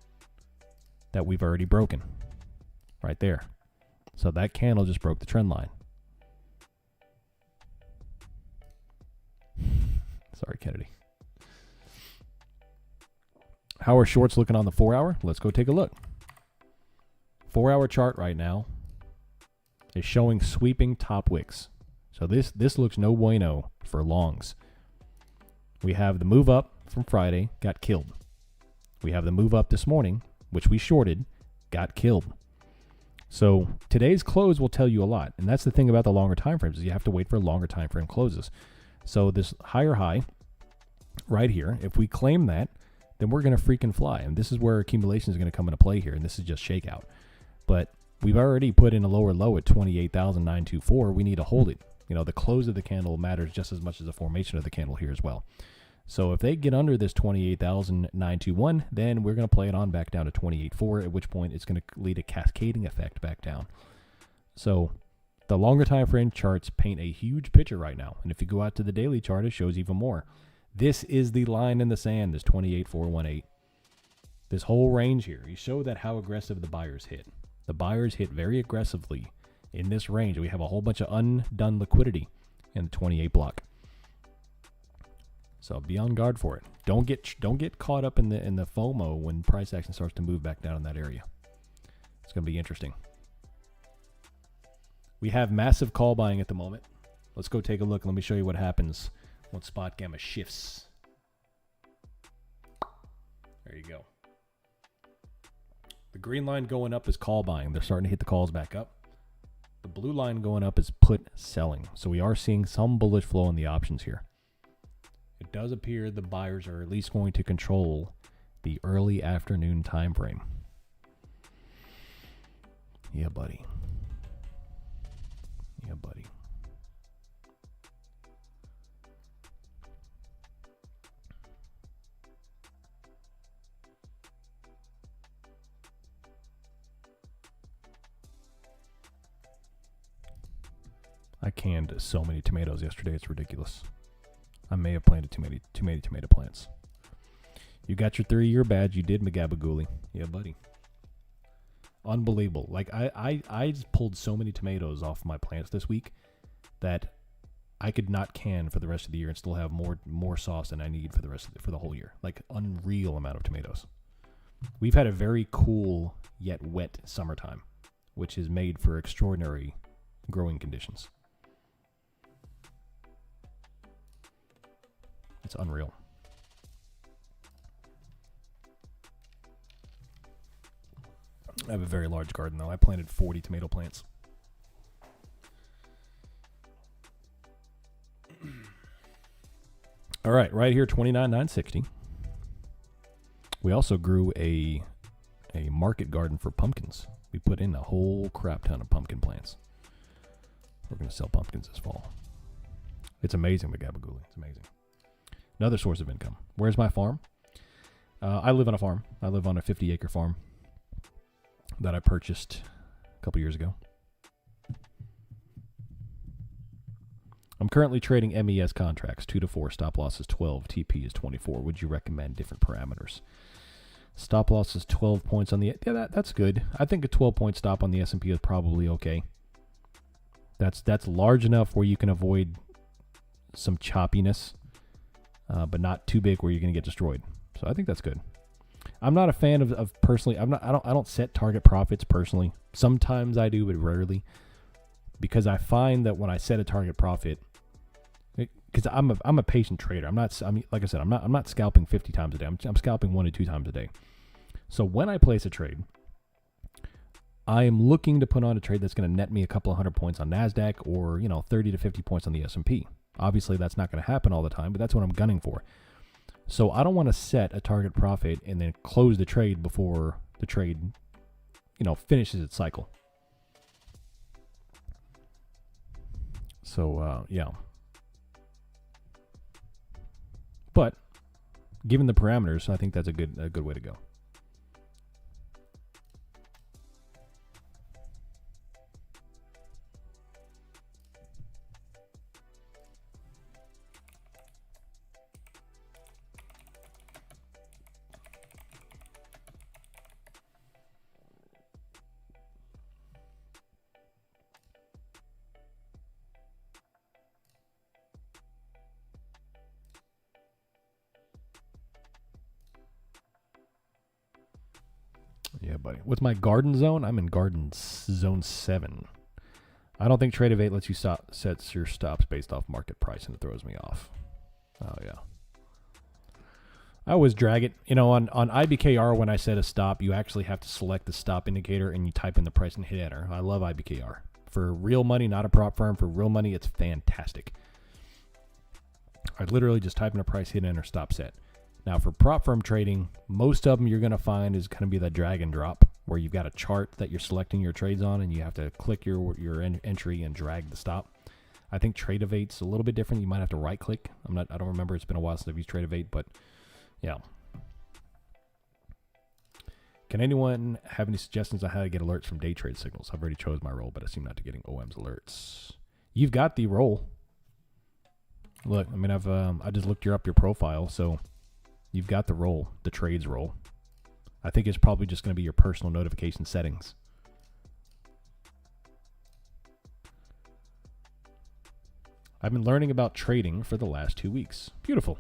that we've already broken. Right there. So that candle just broke the trend line. Sorry, Kennedy. How are shorts looking on the 4 hour? Let's go take a look. 4 hour chart right now is showing sweeping top wicks. So this looks no bueno for longs. We have the move up from Friday, got killed. We have the move up this morning, which we shorted, got killed. So today's close will tell you a lot. And that's the thing about the longer time frames, is you have to wait for longer time frame closes. So this higher high right here, if we claim that, then we're going to freaking fly. And this is where accumulation is going to come into play here. And this is just shakeout. But we've already put in a lower low at 28,924. We need to hold it. The close of the candle matters just as much as the formation of the candle here as well. So if they get under this 28,921, then we're going to play it on back down to 28.4, at which point it's going to lead a cascading effect back down. So The longer time frame charts paint a huge picture right now. And if you go out to the daily chart, it shows even more. This is the line in the sand, this 28,418. This whole range here. You show that how aggressive the buyers hit. The buyers hit very aggressively in this range. We have a whole bunch of undone liquidity in the 28 block. So be on guard for it. Don't get caught up in the FOMO when price action starts to move back down in that area. It's going to be interesting. We have massive call buying at the moment. Let's go take a look. Let me show you what happens when spot gamma shifts. There you go. The green line going up is call buying. They're starting to hit the calls back up. The blue line going up is put selling. So we are seeing some bullish flow in the options here. It does appear the buyers are at least going to control the early afternoon time frame. Yeah, buddy. Yeah, buddy. I canned so many tomatoes yesterday, it's ridiculous. I may have planted too many tomato plants. You got your 3-year badge, you did, Magabagouli. Yeah, buddy. Unbelievable. Like, I just pulled so many tomatoes off my plants this week that I could not can for the rest of the year and still have more sauce than I need for the whole year. Like, unreal amount of tomatoes. We've had a very cool yet wet summertime, which is made for extraordinary growing conditions. It's unreal. I have a very large garden, though. I planted 40 tomato plants. All right, right here, 29,960. We also grew a market garden for pumpkins. We put in a whole crap ton of pumpkin plants. We're going to sell pumpkins this fall. It's amazing, Magabagouli. It's amazing. Another source of income. Where's my farm? I live on a farm. I live on a 50-acre farm that I purchased a couple years ago. I'm currently trading MES contracts, 2 to 4, stop loss is 12, TP is 24. Would you recommend different parameters? Stop loss is 12 points on the... Yeah, that's good. I think a 12-point stop on the S&P is probably okay. That's large enough where you can avoid some choppiness, but not too big where you're going to get destroyed. So I think that's good. I'm not a fan of personally. I don't set target profits personally. Sometimes I do, but rarely, because I find that when I set a target profit, because I'm a patient trader. Like I said, I'm not scalping 50 times a day. I'm scalping 1 to 2 times a day. So when I place a trade, I am looking to put on a trade that's going to net me a couple of 100 points on NASDAQ or 30 to 50 points on the S&P. Obviously, that's not going to happen all the time, but that's what I'm gunning for. So I don't want to set a target profit and then close the trade before the trade, finishes its cycle. So, yeah. But given the parameters, I think that's a good way to go. Yeah, buddy. What's my garden zone? I'm in garden zone 7. I don't think TRADIFY lets you set your stops based off market price, and it throws me off. Oh, yeah. I always drag it. On IBKR, when I set a stop, you actually have to select the stop indicator, and you type in the price and hit enter. I love IBKR. For real money, not a prop firm. For real money, it's fantastic. I literally just type in a price, hit enter, stop set. Now, for prop firm trading, most of them you're going to find is going to be that drag and drop, where you've got a chart that you're selecting your trades on, and you have to click your entry and drag the stop. I think TRADIFY's a little bit different. You might have to right click. I don't remember. It's been a while since I've used TRADIFY, but yeah. Can anyone have any suggestions on how to get alerts from day trade signals? I've already chose my role, but I seem not to getting OM's alerts. You've got the role. Look, I mean, I just looked up your profile, so you've got the role, the trades role. I think it's probably just going to be your personal notification settings. I've been learning about trading for the last 2 weeks. Beautiful.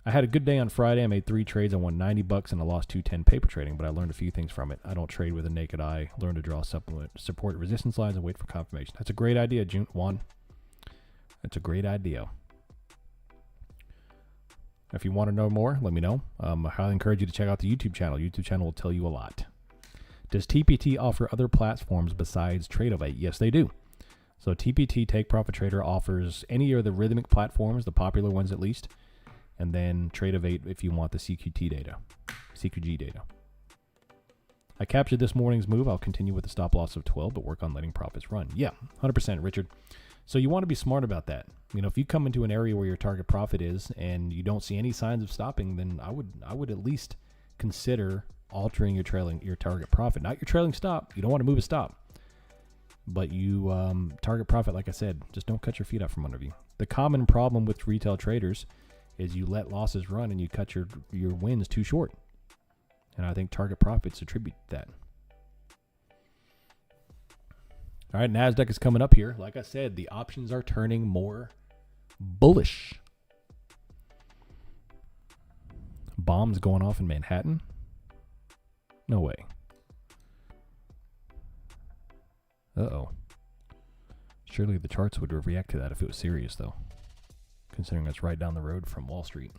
I had a good day on Friday. I made 3 trades. I won $90 and I lost $210 paper trading, but I learned a few things from it. I don't trade with a naked eye. Learn to draw support resistance lines and wait for confirmation. That's a great idea, Juan. That's a great idea. If you want to know more, let me know. I highly encourage you to check out the YouTube channel. YouTube channel will tell you a lot. Does TPT offer other platforms besides TRADIFY? Yes, they do. So TPT, Take Profit Trader, offers any of the Rhythmic platforms, the popular ones at least, and then TRADIFY if you want the CQG data. I captured this morning's move. I'll continue with the stop loss of 12, but work on letting profits run. Yeah, 100%, Richard. So you want to be smart about that. You know, if you come into an area where your target profit is and you don't see any signs of stopping, then I would at least consider altering your target profit, not your trailing stop. You don't want to move a stop. But you target profit, like I said, just don't cut your feet out from under you. The common problem with retail traders is you let losses run and you cut your wins too short. And I think target profits attribute to that. All right, NASDAQ is coming up here. Like I said, the options are turning more bullish. Bombs going off in Manhattan? No way. Uh-oh. Surely the charts would react to that if it was serious, though, considering it's right down the road from Wall Street.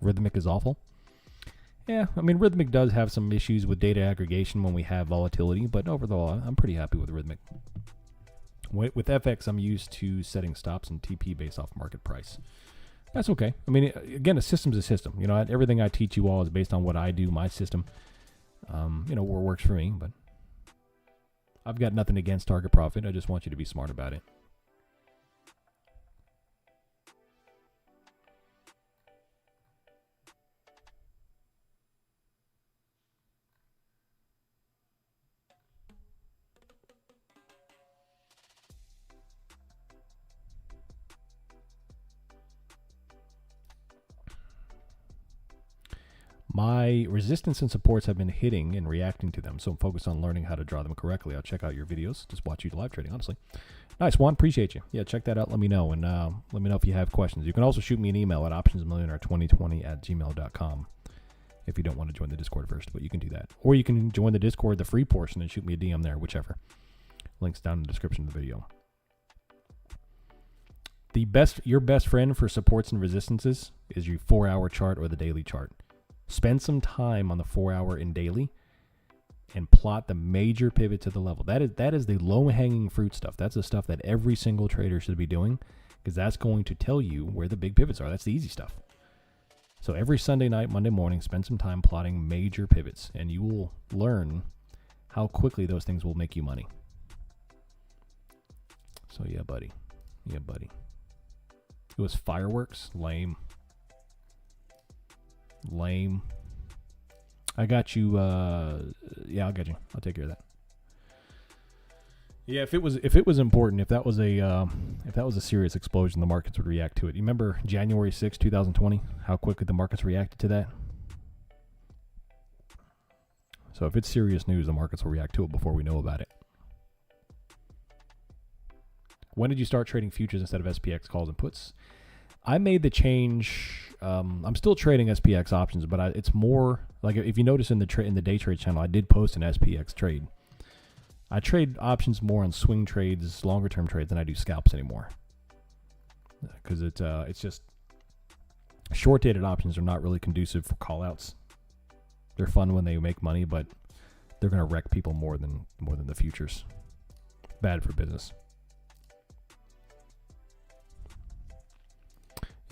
Rhythmic is awful. Yeah, I mean, Rhythmic does have some issues with data aggregation when we have volatility, but overall, I'm pretty happy with Rhythmic. With FX, I'm used to setting stops and TP based off market price. That's okay. I mean, again, a system's a system. You know, everything I teach you all is based on what I do, my system. You know, what works for me, but I've got nothing against target profit. I just want you to be smart about it. My resistance and supports have been hitting and reacting to them, so I'm focused on learning how to draw them correctly. I'll check out your videos. Just watch you live trading, honestly. Nice, Juan. Appreciate you. Yeah, check that out. Let me know, and let me know if you have questions. You can also shoot me an email at optionsmillionaire2020@gmail.com if you don't want to join the Discord first, but you can do that. Or you can join the Discord, the free portion, and shoot me a DM there, whichever. Links down in the description of the video. Your best friend for supports and resistances is your 4-hour chart or the daily chart. Spend some time on the 4-hour and daily and plot the major pivots of the level. That is the low-hanging fruit stuff. That's the stuff that every single trader should be doing, because that's going to tell you where the big pivots are. That's the easy stuff. So every Sunday night, Monday morning, spend some time plotting major pivots, and you will learn how quickly those things will make you money. So yeah, buddy. Yeah, buddy. It was fireworks. Lame. I got you. Yeah, I'll get you. I'll take care of that. Yeah, if it was important, if that was a serious explosion, the markets would react to it. You remember January 6, 2020? How quickly the markets reacted to that? So if it's serious news, the markets will react to it before we know about it. When did you start trading futures instead of SPX calls and puts? I made the change. I'm still trading SPX options, but it's more like, if you notice in the day trade channel, I did post an SPX trade. I trade options more on swing trades, longer term trades, than I do scalps anymore. Because it's just short dated options are not really conducive for call outs. They're fun when they make money, but they're going to wreck people more than the futures. Bad for business.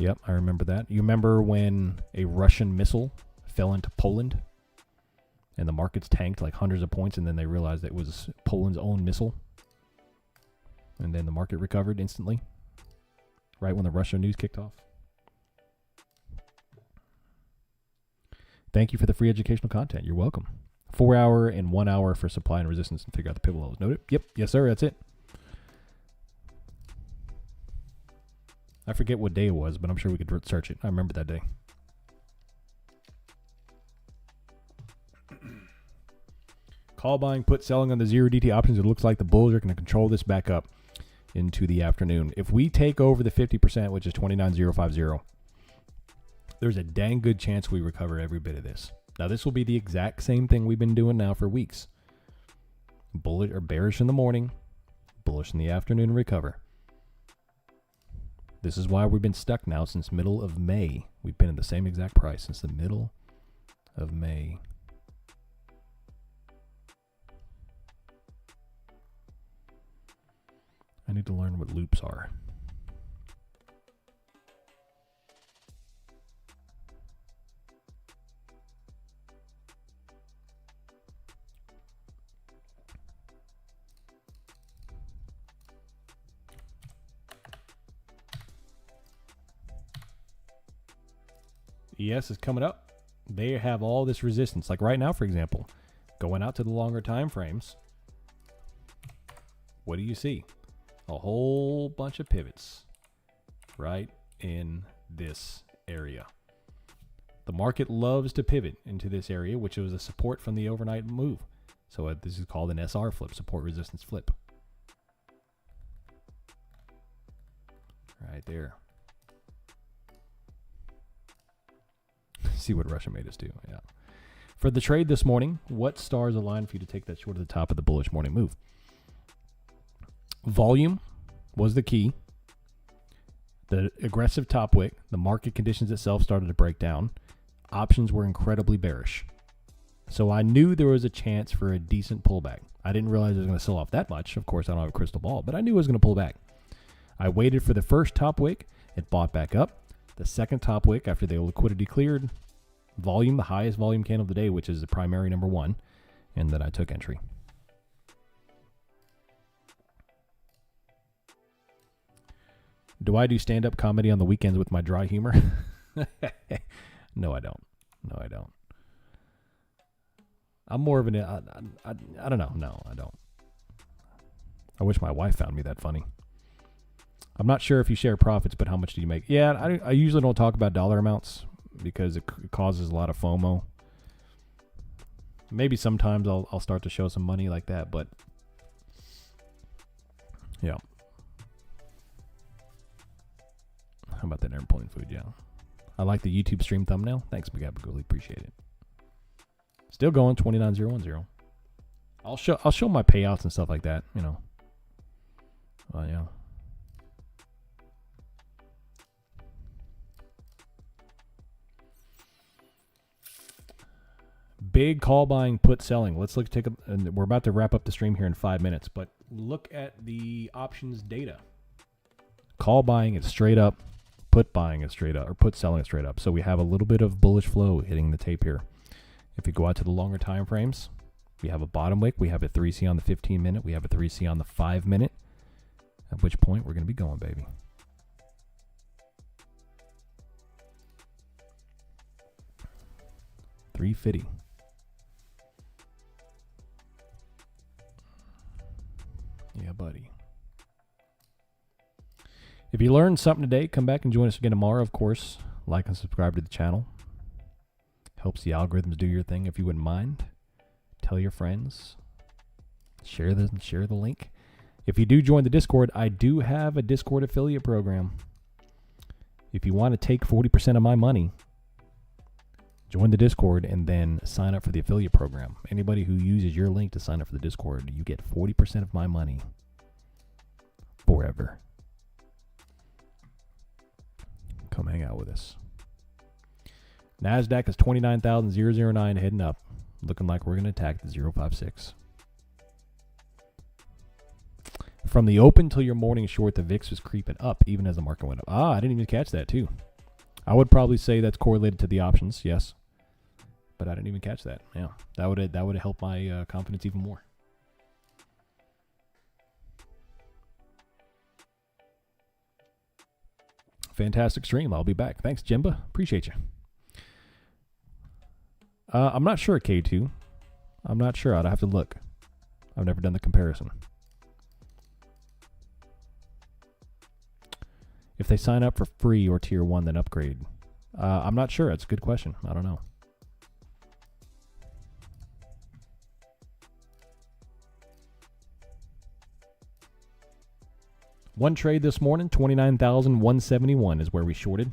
Yep, I remember that. You remember when a Russian missile fell into Poland and the markets tanked like hundreds of points, and then they realized it was Poland's own missile? And then the market recovered instantly, right when the Russia news kicked off. Thank you for the free educational content. You're welcome. 4 hour and 1 hour for supply and resistance and figure out the pivot levels. Noted? Yep. Yes, sir. That's it. I forget what day it was, but I'm sure we could search it. I remember that day. Call buying, put selling on the 0DT options. It looks like the bulls are going to control this back up into the afternoon. If we take over the 50%, which is 29,050, there's a dang good chance we recover every bit of this. Now, this will be the exact same thing we've been doing now for weeks. Bullish or bearish in the morning, bullish in the afternoon, recover. This is why we've been stuck now since middle of May. We've been at the same exact price since the middle of May. I need to learn what loops are. ES is coming up. They have all this resistance. Like right now, for example, going out to the longer time frames, what do you see? A whole bunch of pivots right in this area. The market loves to pivot into this area, which was a support from the overnight move. So this is called an SR flip, support resistance flip. Right there. See what Russia made us do. Yeah. For the trade this morning, what stars align for you to take that short at the top of the bullish morning move? Volume was the key. The aggressive top wick, the market conditions itself started to break down. Options were incredibly bearish. So I knew there was a chance for a decent pullback. I didn't realize it was going to sell off that much. Of course, I don't have a crystal ball, but I knew it was going to pull back. I waited for the first top wick. It bought back up. The second top wick, after the liquidity cleared, volume, the highest volume candle of the day, which is the primary number one, and then I took entry. Do I do stand-up comedy on the weekends with my dry humor? No, I don't. No, I don't. I'm more of an, I don't know. No, I don't. I wish my wife found me that funny. I'm not sure if you share profits, but how much do you make? Yeah, I usually don't talk about dollar amounts because it causes a lot of FOMO. Maybe sometimes I'll start to show some money like that, but yeah. How about that airplane food? Yeah. I like the YouTube stream thumbnail. Thanks, Really appreciate it. Still going, 29,010. I'll show my payouts and stuff like that, you know. Yeah. Big call buying, put selling. Let's and we're about to wrap up the stream here in 5 minutes, but look at the options data. Call buying is straight up. Put buying is straight up, or put selling is straight up. So we have a little bit of bullish flow hitting the tape here. If you go out to the longer time frames, we have a bottom wick. We have a 3C on the 15 minute. We have a 3C on the 5 minute. At which point we're going to be going, baby. $350. Yeah, buddy. If you learned something today, come back and join us again tomorrow, of course. Like and subscribe to the channel. Helps the algorithms do your thing if you wouldn't mind. Tell your friends. Share the link. If you do join the Discord, I do have a Discord affiliate program. If you want to take 40% of my money, join the Discord and then sign up for the affiliate program. Anybody who uses your link to sign up for the Discord, you get 40% of my money forever. Come hang out with us. NASDAQ is 29,009 heading up. Looking like we're going to attack the 056. From the open till your morning short, the VIX was creeping up even as the market went up. I didn't even catch that too. I would probably say that's correlated to the options, yes. But I didn't even catch that. Yeah, that would have helped my confidence even more. Fantastic stream. I'll be back. Thanks, Jimba. Appreciate you. I'm not sure, K2. I'm not sure. I'd have to look. I've never done the comparison. If they sign up for free or tier 1, then upgrade. I'm not sure. It's a good question. I don't know. One trade this morning, 29,171 is where we shorted.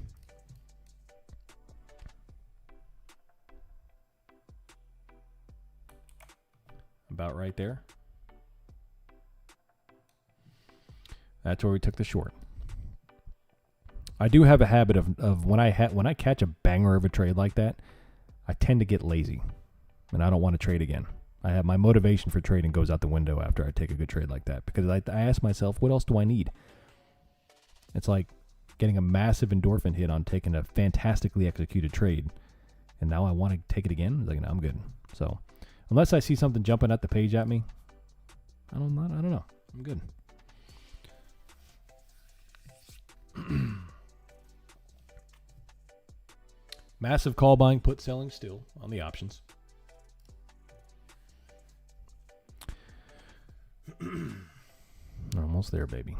About right there. That's where we took the short. I do have a habit of when I catch a banger of a trade like that, I tend to get lazy, and I don't want to trade again. I have my motivation for trading goes out the window after I take a good trade like that, because I ask myself, what else do I need? It's like getting a massive endorphin hit on taking a fantastically executed trade, and now I want to take it again. It's like, no, I'm good. So unless I see something jumping at the page at me, I don't know. I'm good. Massive call buying, put selling still on the options. Almost there, baby.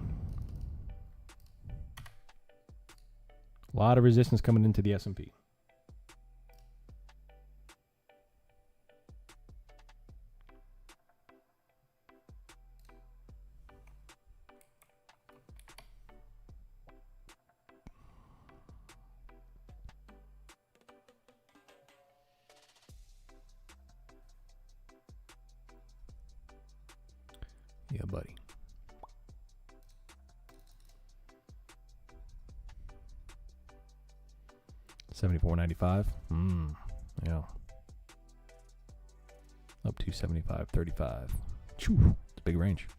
A lot of resistance coming into the S&P. Yeah, buddy. $74.95. Yeah. Up to $75.35. Choo, it's a big range.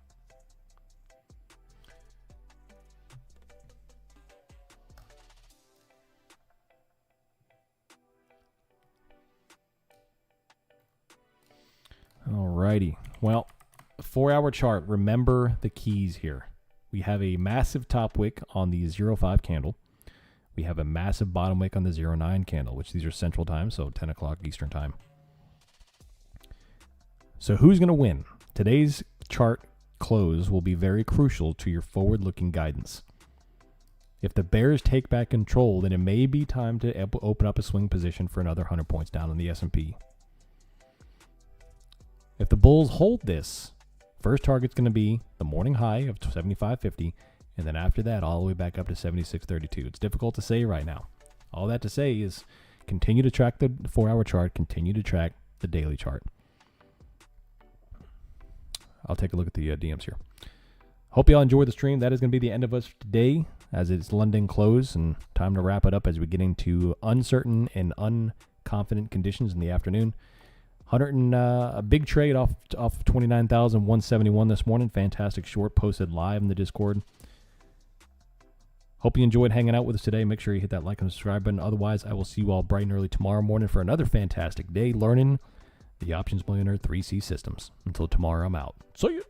Alrighty. Well, 4-hour chart. Remember the keys here. We have a massive top wick on the 0.5 candle. We have a massive bottom wick on the 0.9 candle, which these are central time, so 10 o'clock Eastern time. So who's going to win? Today's chart close will be very crucial to your forward-looking guidance. If the bears take back control, then it may be time to open up a swing position for another 100 points down on the S&P. If the bulls hold this, first target's going to be the morning high of 75.50, and then after that, all the way back up to 76.32. It's difficult to say right now. All that to say is continue to track the 4-hour chart, continue to track the daily chart. I'll take a look at the DMs here. Hope you all enjoyed the stream. That is going to be the end of us today, as it's London close, and time to wrap it up as we get into uncertain and unconfident conditions in the afternoon. A big trade off 29,171 this morning. Fantastic short posted live in the Discord. Hope you enjoyed hanging out with us today. Make sure you hit that like and subscribe button. Otherwise, I will see you all bright and early tomorrow morning for another fantastic day learning the Options Millionaire 3C systems. Until tomorrow, I'm out. See ya.